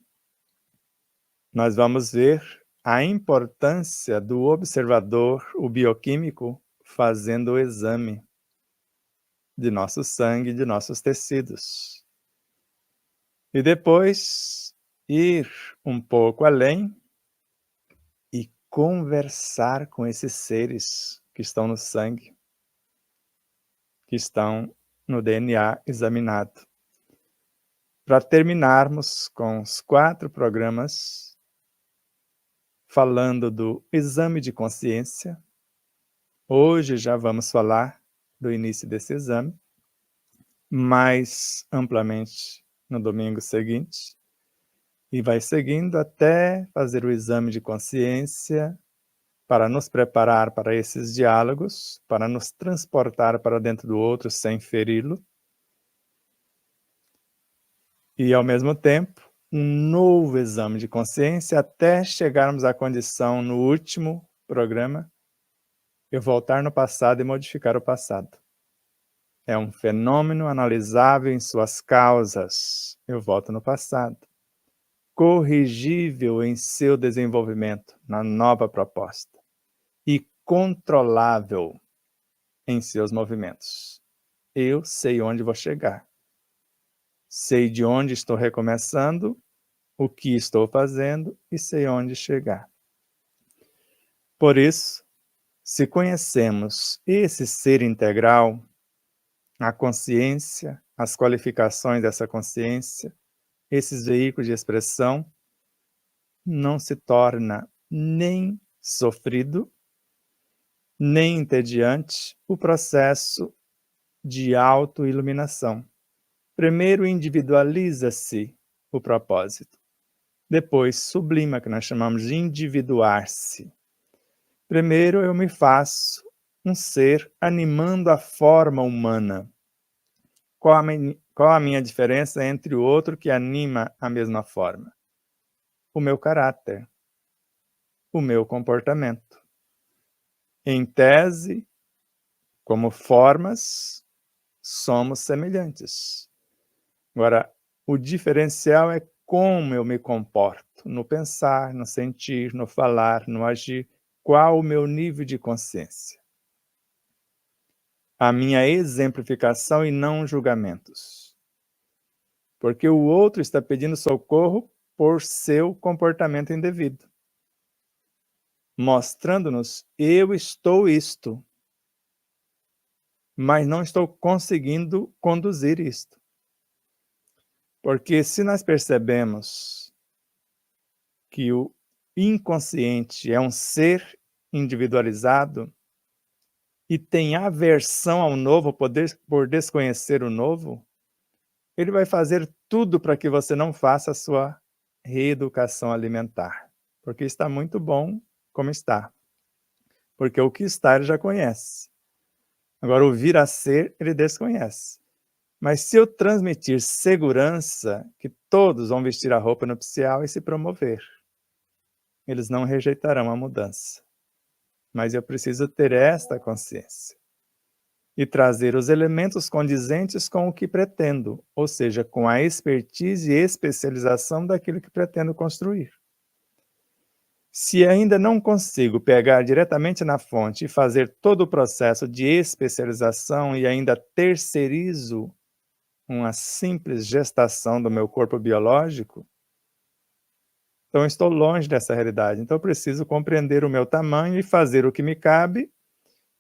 nós vamos ver a importância do observador, o bioquímico, fazendo o exame de nosso sangue, de nossos tecidos. E depois ir um pouco além e conversar com esses seres que estão no sangue, que estão no DNA examinado. Para terminarmos com os 4 programas falando do exame de consciência. Hoje já vamos falar do início desse exame, mais amplamente no domingo seguinte, e vai seguindo até fazer o exame de consciência para nos preparar para esses diálogos, para nos transportar para dentro do outro sem feri-lo, e ao mesmo tempo um novo exame de consciência até chegarmos à condição no último programa, eu voltar no passado e modificar o passado. É um fenômeno analisável em suas causas. Eu volto no passado. Corrigível em seu desenvolvimento, na nova proposta. E controlável em seus movimentos. Eu sei onde vou chegar. Sei de onde estou recomeçando, o que estou fazendo e sei onde chegar. Por isso, se conhecemos esse ser integral, a consciência, as qualificações dessa consciência, esses veículos de expressão, não se torna nem sofrido, nem entediante o processo de autoiluminação. Primeiro individualiza-se o propósito. Depois sublima, que nós chamamos de individuar-se. Primeiro eu me faço um ser animando a forma humana. Qual a minha diferença entre o outro que anima a mesma forma? O meu caráter, o meu comportamento. Em tese, como formas, somos semelhantes. Agora, o diferencial é como eu me comporto, no pensar, no sentir, no falar, no agir. Qual o meu nível de consciência? A minha exemplificação e não julgamentos. Porque o outro está pedindo socorro por seu comportamento indevido. Mostrando-nos, eu estou isto, mas não estou conseguindo conduzir isto. Porque se nós percebemos que o inconsciente é um ser individualizado e tem aversão ao novo por desconhecer o novo, ele vai fazer tudo para que você não faça a sua reeducação alimentar. Porque está muito bom como está. Porque o que está ele já conhece. Agora, o vir a ser, ele desconhece. Mas se eu transmitir segurança, que todos vão vestir a roupa nupcial e se promover, eles não rejeitarão a mudança. Mas eu preciso ter esta consciência e trazer os elementos condizentes com o que pretendo, ou seja, com a expertise e especialização daquilo que pretendo construir. Se ainda não consigo pegar diretamente na fonte e fazer todo o processo de especialização e ainda terceirizo uma simples gestação do meu corpo biológico, então estou longe dessa realidade. Então eu preciso compreender o meu tamanho e fazer o que me cabe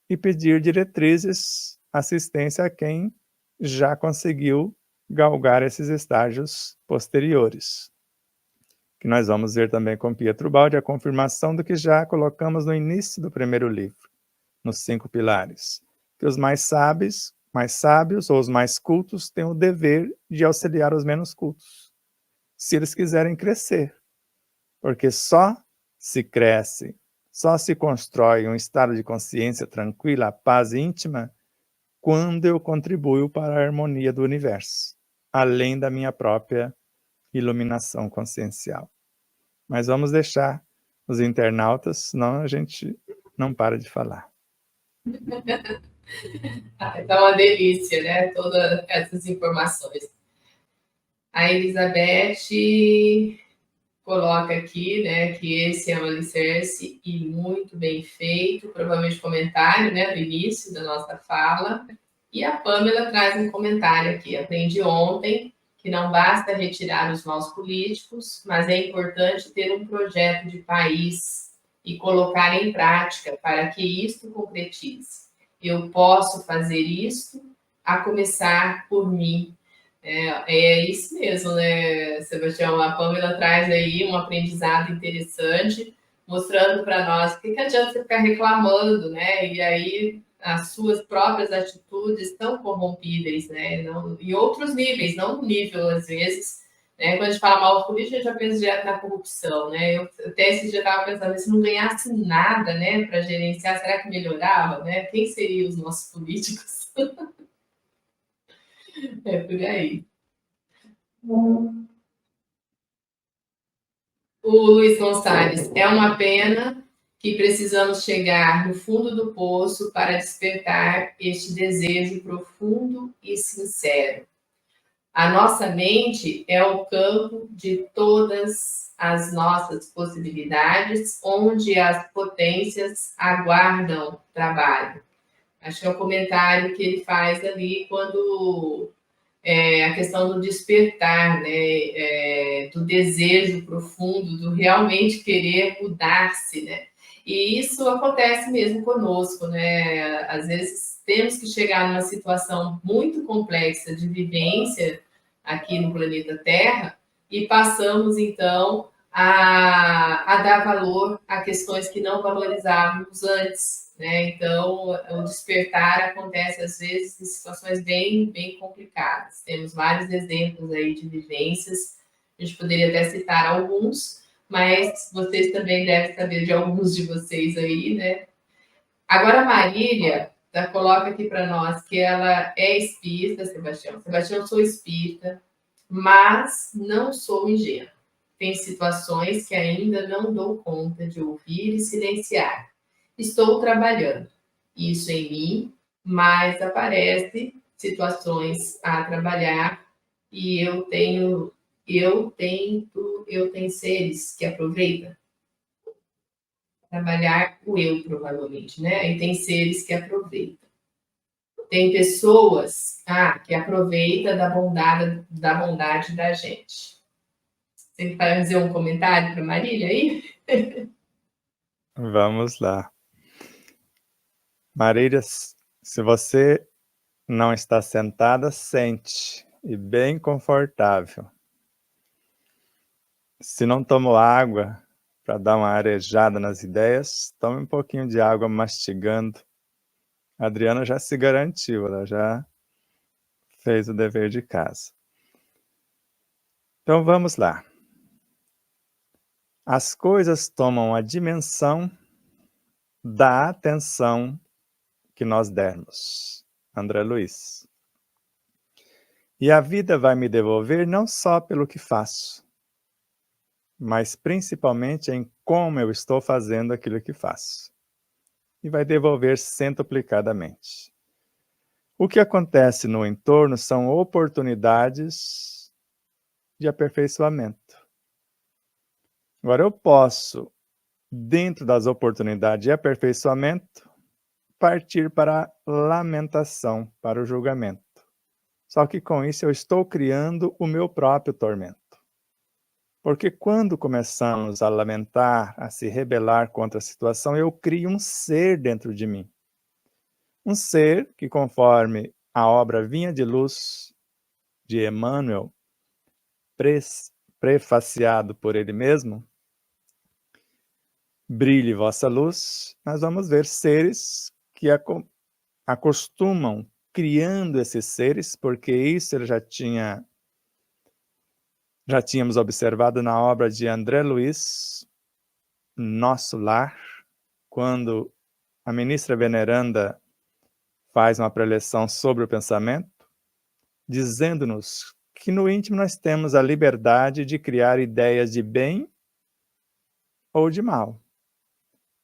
e pedir diretrizes, assistência a quem já conseguiu galgar esses estágios posteriores. Que nós vamos ver também com Pietro Baldi a confirmação do que já colocamos no início do primeiro livro, nos 5 pilares. Que os mais sábios ou os mais cultos têm o dever de auxiliar os menos cultos, se eles quiserem crescer. Porque só se cresce, só se constrói um estado de consciência tranquila, paz íntima, quando eu contribuo para a harmonia do universo, além da minha própria iluminação consciencial. Mas vamos deixar os internautas, senão a gente não para de falar. Tá uma delícia, né? Todas essas informações. A Elizabeth coloca aqui, né, que esse é um alicerce e muito bem feito, provavelmente comentário, né, do início da nossa fala. E a Pamela traz um comentário aqui. Aprendi ontem que não basta retirar os maus políticos, mas é importante ter um projeto de país e colocar em prática para que isto concretize. Eu posso fazer isto, a começar por mim. É isso mesmo, né, Sebastião? A Pamela traz aí um aprendizado interessante, mostrando para nós que adianta você ficar reclamando, né? E aí as suas próprias atitudes estão corrompíveis, né? Não, em outros níveis, não no nível, às vezes, né? Quando a gente fala mal de política, a gente já pensa direto na corrupção, né? Eu até esse dia estava pensando, se não ganhasse nada, né, para gerenciar, será que melhorava, né? Quem seriam os nossos políticos? É por aí. O Luiz Gonçalves, é uma pena que precisamos chegar no fundo do poço para despertar este desejo profundo e sincero. A nossa mente é o campo de todas as nossas possibilidades, onde as potências aguardam trabalho. Acho que é o comentário que ele faz ali quando a questão do despertar, né, do desejo profundo, do realmente querer mudar-se, né? E isso acontece mesmo conosco, né? Às vezes temos que chegar numa situação muito complexa de vivência aqui no planeta Terra e passamos, então, a dar valor a questões que não valorizávamos antes, né? Então, o despertar acontece às vezes em situações bem, bem complicadas. Temos vários exemplos aí de vivências, a gente poderia até citar alguns, mas vocês também devem saber de alguns de vocês aí, né? Agora, a Marília coloca aqui para nós que ela é espírita, Sebastião. Sebastião, eu sou espírita, mas não sou ingênua. Tem situações que ainda não dou conta de ouvir e silenciar. Estou trabalhando isso em mim, mas aparece situações a trabalhar e eu tenho seres que aproveitam trabalhar o eu, provavelmente, né? E tem seres que aproveitam. Tem pessoas que aproveitam da bondade da gente. Você vai fazer um comentário para Marília aí? Vamos lá. Marília, se você não está sentada, sente, e bem confortável. Se não tomou água para dar uma arejada nas ideias, tome um pouquinho de água mastigando. A Adriana já se garantiu, ela já fez o dever de casa. Então vamos lá. As coisas tomam a dimensão da atenção que nós dermos. André Luiz. E a vida vai me devolver não só pelo que faço, mas principalmente em como eu estou fazendo aquilo que faço. E vai devolver centuplicadamente. O que acontece no entorno são oportunidades de aperfeiçoamento. Agora eu posso, dentro das oportunidades de aperfeiçoamento, partir para a lamentação, para o julgamento. Só que com isso eu estou criando o meu próprio tormento. Porque quando começamos a lamentar, a se rebelar contra a situação, eu crio um ser dentro de mim. Um ser que, conforme a obra Vinha de Luz, de Emmanuel, prefaciado por ele mesmo, brilhe vossa luz, nós vamos ver seres que acostumam criando esses seres, porque isso ele já tínhamos observado na obra de André Luiz, Nosso Lar, quando a ministra veneranda faz uma preleção sobre o pensamento, dizendo-nos que no íntimo nós temos a liberdade de criar ideias de bem ou de mal.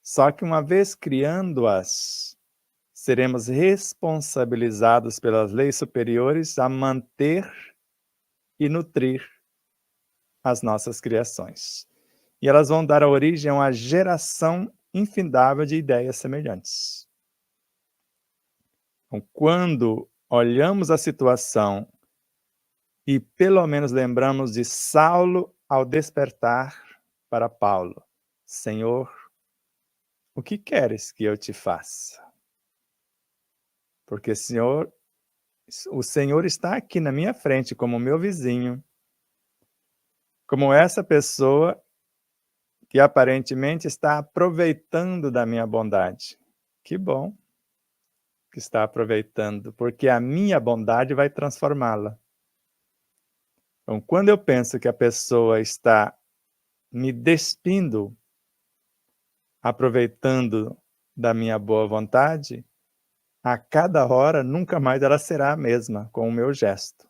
Só que uma vez criando-as, seremos responsabilizados pelas leis superiores a manter e nutrir as nossas criações. E elas vão dar origem a uma geração infindável de ideias semelhantes. Então, quando olhamos a situação e pelo menos lembramos de Saulo ao despertar para Paulo, Senhor, o que queres que eu te faça? Porque o Senhor está aqui na minha frente como meu vizinho, como essa pessoa que aparentemente está aproveitando da minha bondade. Que bom que está aproveitando, porque a minha bondade vai transformá-la. Então, quando eu penso que a pessoa está me despindo, aproveitando da minha boa vontade, a cada hora nunca mais ela será a mesma com o meu gesto.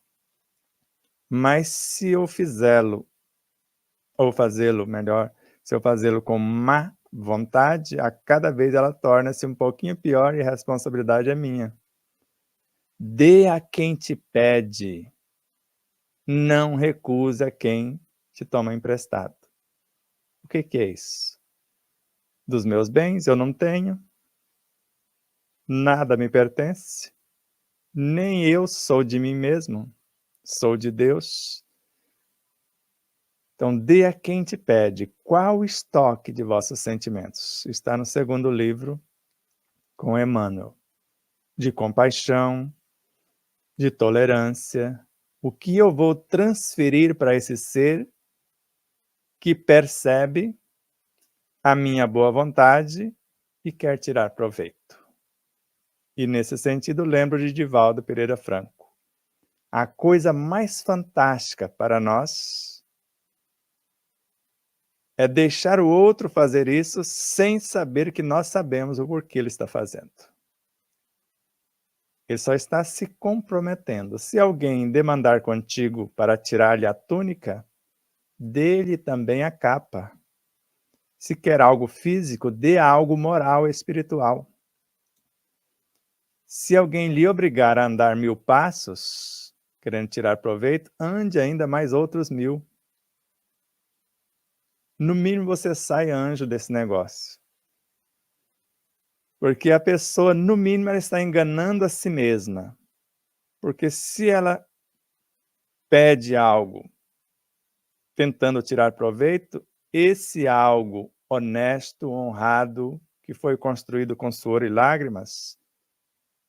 Mas se eu fazê-lo melhor, se eu fazê-lo com má vontade, a cada vez ela torna-se um pouquinho pior e a responsabilidade é minha. Dê a quem te pede, não recusa quem te toma emprestado. O que é isso? Dos meus bens eu não tenho, nada me pertence, nem eu sou de mim mesmo, sou de Deus. Então, dê a quem te pede. Qual o estoque de vossos sentimentos? Está no segundo livro, com Emmanuel. De compaixão, de tolerância. O que eu vou transferir para esse ser que percebe a minha boa vontade e quer tirar proveito. E nesse sentido, lembro de Divaldo Pereira Franco. A coisa mais fantástica para nós é deixar o outro fazer isso sem saber que nós sabemos o porquê ele está fazendo. Ele só está se comprometendo. Se alguém demandar contigo para tirar-lhe a túnica, dê-lhe também a capa. Se quer algo físico, dê algo moral e espiritual. Se alguém lhe obrigar a andar 1000 passos, querendo tirar proveito, ande ainda mais outros 1000. No mínimo você sai anjo desse negócio. Porque a pessoa, no mínimo, ela está enganando a si mesma. Porque se ela pede algo tentando tirar proveito, esse algo honesto, honrado, que foi construído com suor e lágrimas,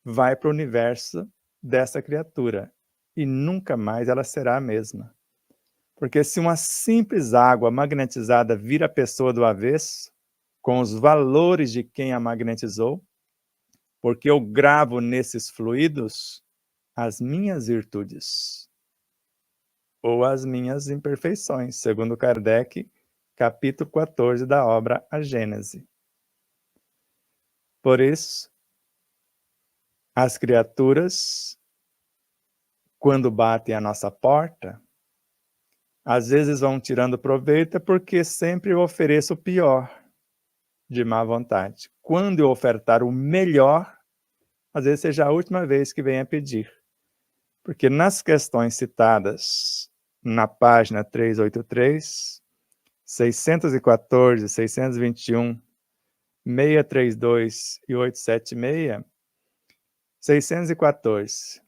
vai para o universo dessa criatura. E nunca mais ela será a mesma. Porque se uma simples água magnetizada vira a pessoa do avesso, com os valores de quem a magnetizou, porque eu gravo nesses fluidos as minhas virtudes ou as minhas imperfeições, segundo Kardec, capítulo 14 da obra A Gênese. Por isso, as criaturas, quando batem à nossa porta, às vezes vão tirando proveito porque sempre eu ofereço o pior, de má vontade. Quando eu ofertar o melhor, às vezes seja a última vez que venha pedir. Porque nas questões citadas na página 383, 614, 621, 632 e 876, 614.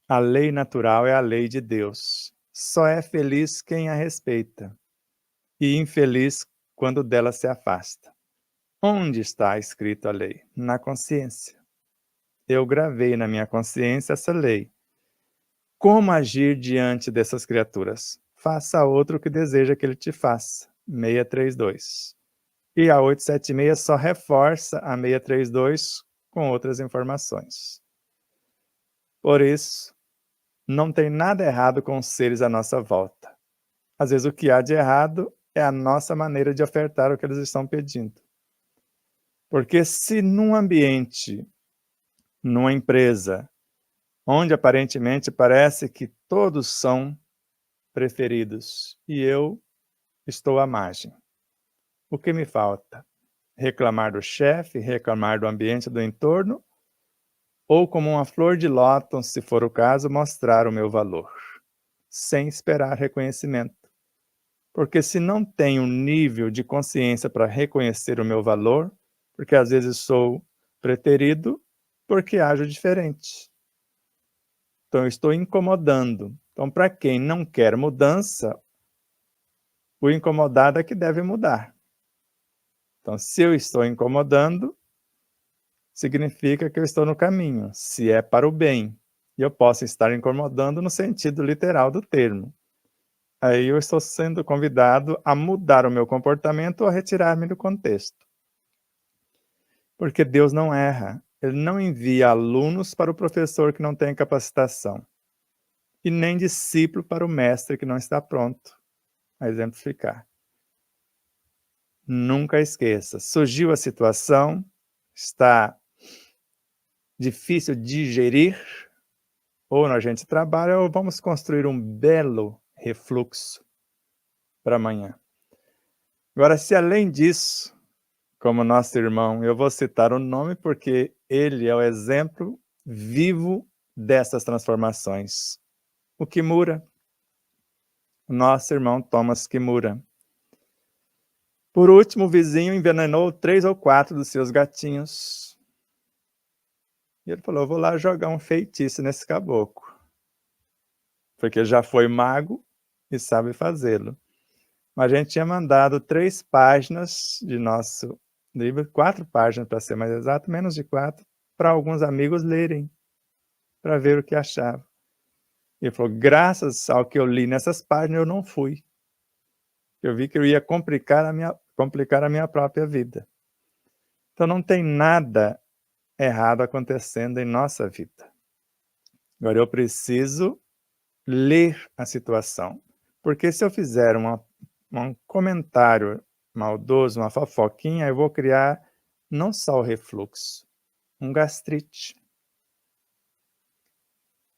A lei natural é a lei de Deus. Só é feliz quem a respeita, e infeliz quando dela se afasta. Onde está escrito a lei? Na consciência. Eu gravei na minha consciência essa lei. Como agir diante dessas criaturas? Faça a outro o que deseja que ele te faça. 632. E a 876 só reforça a 632 com outras informações. Por isso, não tem nada errado com os seres à nossa volta. Às vezes o que há de errado é a nossa maneira de ofertar o que eles estão pedindo. Porque se num ambiente, numa empresa, onde aparentemente parece que todos são preferidos e eu estou à margem, o que me falta? Reclamar do chefe, reclamar do ambiente, do entorno, ou como uma flor de lótus, se for o caso, mostrar o meu valor, sem esperar reconhecimento. Porque se não tenho um nível de consciência para reconhecer o meu valor, porque às vezes sou preterido, porque ajo diferente. Então, eu estou incomodando. Então, para quem não quer mudança, o incomodado é que deve mudar. Então, se eu estou incomodando, significa que eu estou no caminho. Se é para o bem, e eu posso estar incomodando no sentido literal do termo. Aí eu estou sendo convidado a mudar o meu comportamento ou a retirar-me do contexto. Porque Deus não erra. Ele não envia alunos para o professor que não tem capacitação. E nem discípulo para o mestre que não está pronto. A exemplificar. Nunca esqueça. Surgiu a situação, está difícil de digerir, ou a gente trabalha, ou vamos construir um belo refluxo para amanhã. Agora, se além disso, como nosso irmão, eu vou citar o nome porque ele é o exemplo vivo dessas transformações. O Kimura, o nosso irmão Thomas Kimura. Por último, o vizinho envenenou 3 ou 4 dos seus gatinhos. E ele falou, eu vou lá jogar um feitiço nesse caboclo. Porque já foi mago e sabe fazê-lo. Mas a gente tinha mandado 3 páginas de nosso livro, 4 páginas para ser mais exato, menos de 4, para alguns amigos lerem, para ver o que achavam. E ele falou, graças ao que eu li nessas páginas, eu não fui. Eu vi que eu ia complicar a minha própria vida. Então não tem nada errado acontecendo em nossa vida. Agora eu preciso ler a situação. Porque se eu fizer um comentário maldoso, uma fofoquinha, eu vou criar não só o refluxo, um gastrite.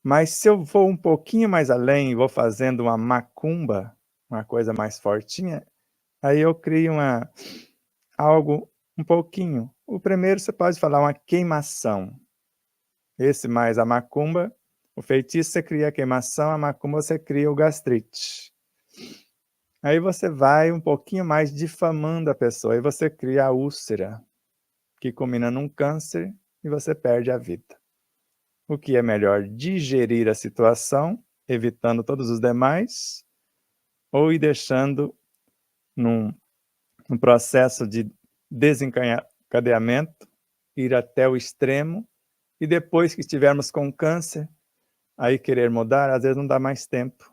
Mas se eu vou um pouquinho mais além e vou fazendo uma macumba, uma coisa mais fortinha, aí eu crio algo um pouquinho. O primeiro você pode falar uma queimação. Esse mais a macumba, o feitiço você cria a queimação, a macumba você cria o gastrite. Aí você vai um pouquinho mais difamando a pessoa, aí você cria a úlcera, que culmina num câncer e você perde a vida. O que é melhor, digerir a situação, evitando todos os demais, ou ir deixando num processo de desencadeamento, ir até o extremo, e depois que estivermos com câncer, aí querer mudar, às vezes não dá mais tempo.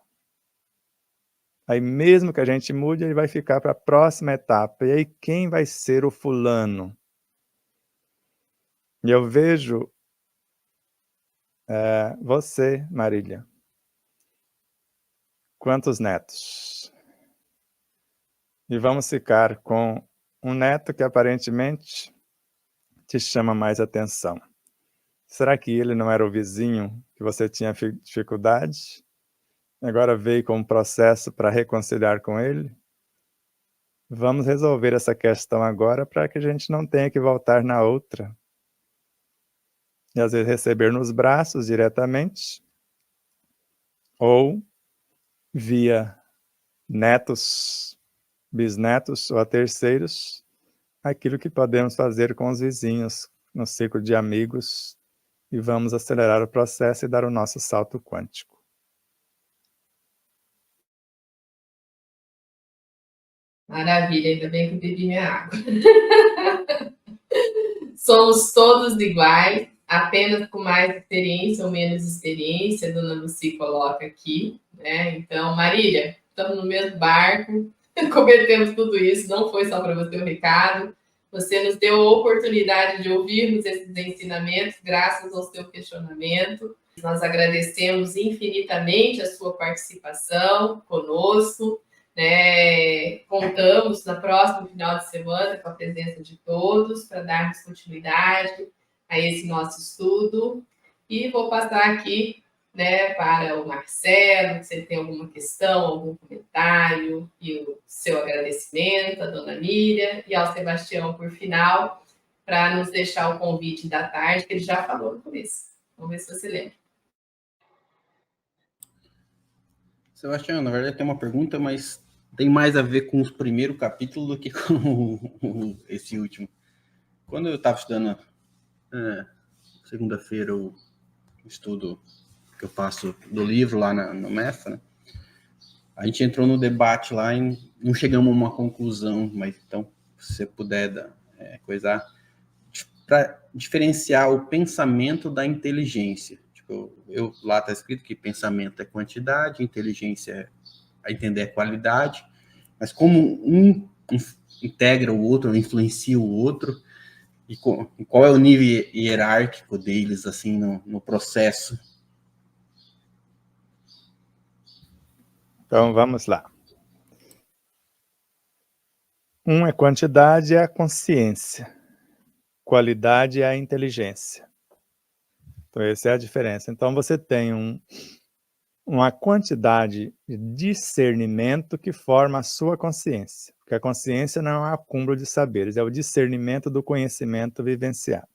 Aí mesmo que a gente mude, ele vai ficar para a próxima etapa. E aí quem vai ser o fulano? E eu vejo você, Marília. Quantos netos? E vamos ficar com um neto que aparentemente te chama mais atenção. Será que ele não era o vizinho que você tinha dificuldade? Agora veio com um processo para reconciliar com ele? Vamos resolver essa questão agora para que a gente não tenha que voltar na outra. E às vezes receber nos braços diretamente, ou via netos, bisnetos ou a terceiros, aquilo que podemos fazer com os vizinhos, no ciclo de amigos, e vamos acelerar o processo e dar o nosso salto quântico. Maravilha, ainda bem que eu bebi minha água. Somos todos iguais, apenas com mais experiência ou menos experiência, a dona Lucy coloca aqui, né? Então, Marília, estamos no mesmo barco, cometemos tudo isso, não foi só para você o recado, você nos deu a oportunidade de ouvirmos esses ensinamentos, graças ao seu questionamento. Nós agradecemos infinitamente a sua participação conosco, né? Contamos no próximo final de semana com a presença de todos para darmos continuidade a esse nosso estudo. E vou passar aqui, né, para o Marcelo, se ele tem alguma questão, algum comentário, e o seu agradecimento, a dona Miriam, e ao Sebastião por final, para nos deixar o convite da tarde, que ele já falou no começo. Vamos ver se você lembra. Sebastião, na verdade tem uma pergunta, mas tem mais a ver com o primeiro capítulo do que com esse último. Quando eu estava estudando segunda-feira o estudo que eu faço do livro lá no MEFA, né? A gente entrou no debate lá e não chegamos a uma conclusão, mas então, se você puder coisar, para diferenciar o pensamento da inteligência. Tipo, lá está escrito que pensamento é quantidade, inteligência é a entender a qualidade, mas como um integra o outro, influencia o outro, e qual é o nível hierárquico deles, assim, no processo? Então, vamos lá. Um é quantidade, é a consciência. Qualidade é a inteligência. Então, essa é a diferença. Então, você tem uma quantidade de discernimento que forma a sua consciência. Porque a consciência não é um acúmulo de saberes, é o discernimento do conhecimento vivenciado.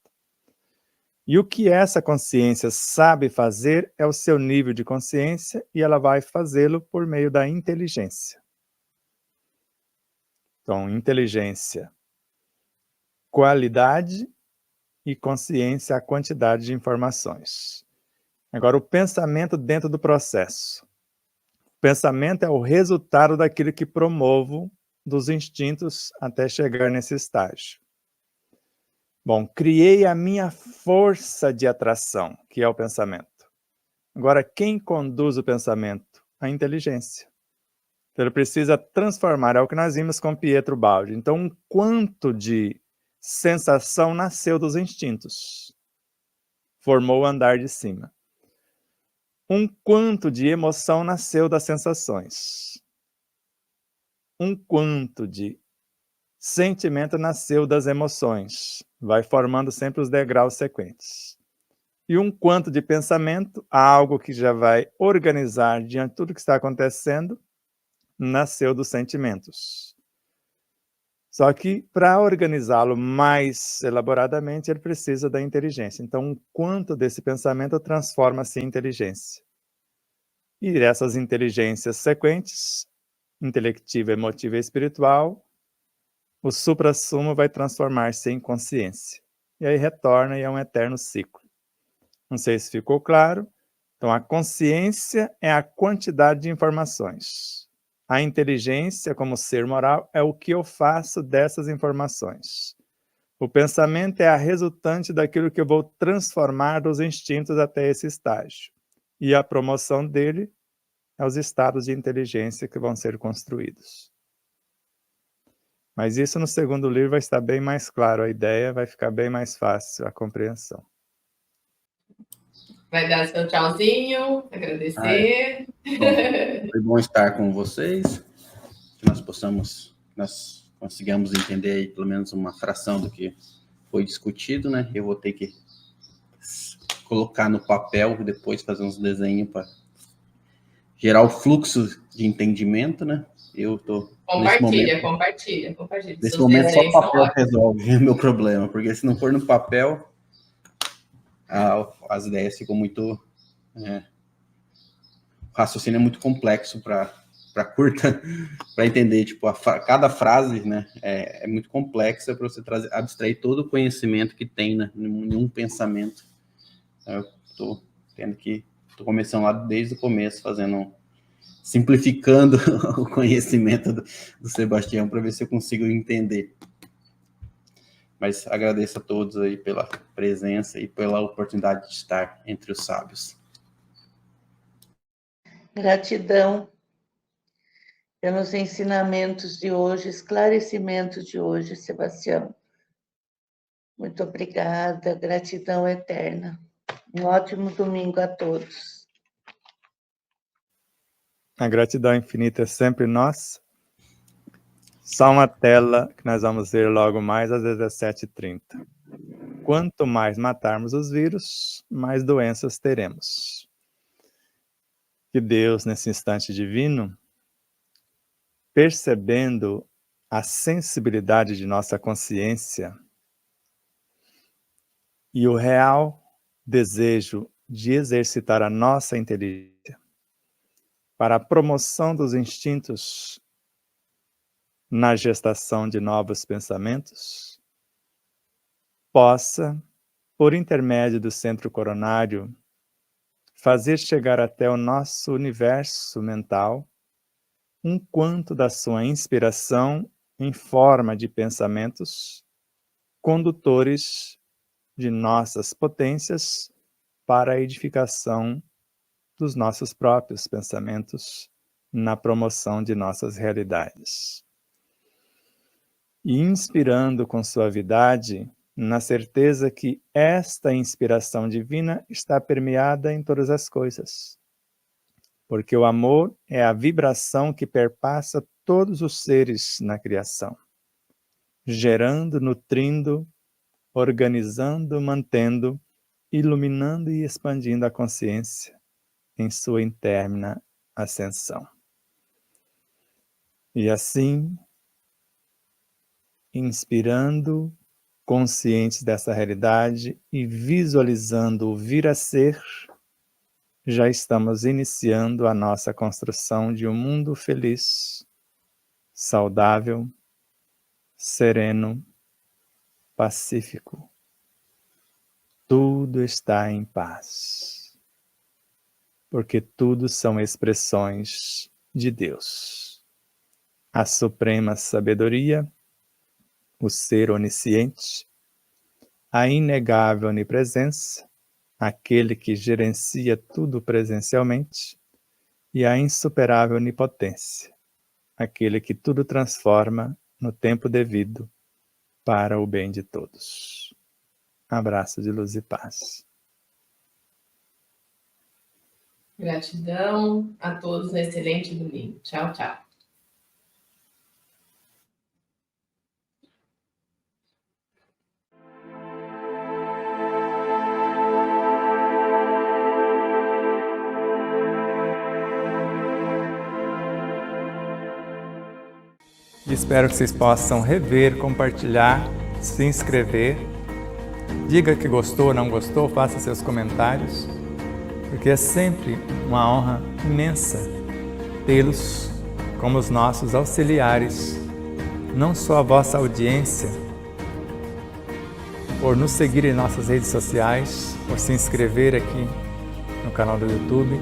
E o que essa consciência sabe fazer é o seu nível de consciência, e ela vai fazê-lo por meio da inteligência. Então, inteligência, qualidade, e consciência, a quantidade de informações. Agora, o pensamento dentro do processo. O pensamento é o resultado daquilo que promovo dos instintos até chegar nesse estágio. Bom, criei a minha força de atração, que é o pensamento. Agora, quem conduz o pensamento? A inteligência. Então, ele precisa transformar, é o que nós vimos com Pietro Baldi. Então, um quanto de sensação nasceu dos instintos, formou o andar de cima. Um quanto de emoção nasceu das sensações. Um quanto de sentimento nasceu das emoções, vai formando sempre os degraus sequentes. E um quanto de pensamento, algo que já vai organizar diante de tudo que está acontecendo, nasceu dos sentimentos. Só que, para organizá-lo mais elaboradamente, ele precisa da inteligência. Então, um quanto desse pensamento transforma-se em inteligência. E essas inteligências sequentes, intelectiva, emotiva e espiritual, o suprassumo vai transformar-se em consciência. E aí retorna e é um eterno ciclo. Não sei se ficou claro. Então, a consciência é a quantidade de informações. A inteligência, como ser moral, é o que eu faço dessas informações. O pensamento é a resultante daquilo que eu vou transformar dos instintos até esse estágio. E a promoção dele é os estados de inteligência que vão ser construídos. Mas isso no segundo livro vai estar bem mais claro, a ideia vai ficar bem mais fácil, a compreensão. Vai dar seu tchauzinho, agradecer. Bom, foi bom estar com vocês, que nós consigamos entender aí pelo menos uma fração do que foi discutido, né? Eu vou ter que colocar no papel, depois fazer uns desenhos para gerar o fluxo de entendimento, né? Eu tô Compartilha. Nesse momento só o papel resolve o meu problema, porque se não for no papel, as ideias ficam muito... o raciocínio é muito complexo para curta, para entender, tipo, cada frase, né, é muito complexa para você abstrair todo o conhecimento que tem, né, em um pensamento. Eu tô começando lá desde o começo, simplificando o conhecimento do Sebastião para ver se eu consigo entender. Mas agradeço a todos aí pela presença e pela oportunidade de estar entre os sábios. Gratidão pelos ensinamentos de hoje, esclarecimentos de hoje, Sebastião. Muito obrigada, gratidão eterna. Um ótimo domingo a todos. A gratidão infinita é sempre nossa. Só uma tela que nós vamos ver logo mais às 17h30. Quanto mais matarmos os vírus, mais doenças teremos. Que Deus, nesse instante divino, percebendo a sensibilidade de nossa consciência e o real desejo de exercitar a nossa inteligência para a promoção dos instintos na gestação de novos pensamentos, possa, por intermédio do centro coronário, fazer chegar até o nosso universo mental um quanto da sua inspiração em forma de pensamentos condutores de nossas potências para a edificação dos nossos próprios pensamentos na promoção de nossas realidades. E inspirando com suavidade, na certeza que esta inspiração divina está permeada em todas as coisas. Porque o amor é a vibração que perpassa todos os seres na criação, gerando, nutrindo, organizando, mantendo, iluminando e expandindo a consciência em sua interna ascensão. E assim, inspirando, conscientes dessa realidade e visualizando o vir a ser, já estamos iniciando a nossa construção de um mundo feliz, saudável, sereno, pacífico. Tudo está em paz, porque tudo são expressões de Deus. A suprema sabedoria, o ser onisciente, a inegável onipresença, aquele que gerencia tudo presencialmente, e a insuperável onipotência, aquele que tudo transforma no tempo devido para o bem de todos. Abraço de luz e paz. Gratidão a todos, um excelente domingo. Tchau, tchau. Espero que vocês possam rever, compartilhar, se inscrever. Diga que gostou ou não gostou, faça seus comentários, porque é sempre uma honra imensa tê-los como os nossos auxiliares, não só a vossa audiência, por nos seguir em nossas redes sociais, por se inscrever aqui no canal do YouTube,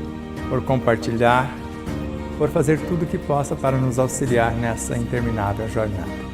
por compartilhar, por fazer tudo o que possa para nos auxiliar nessa interminável jornada.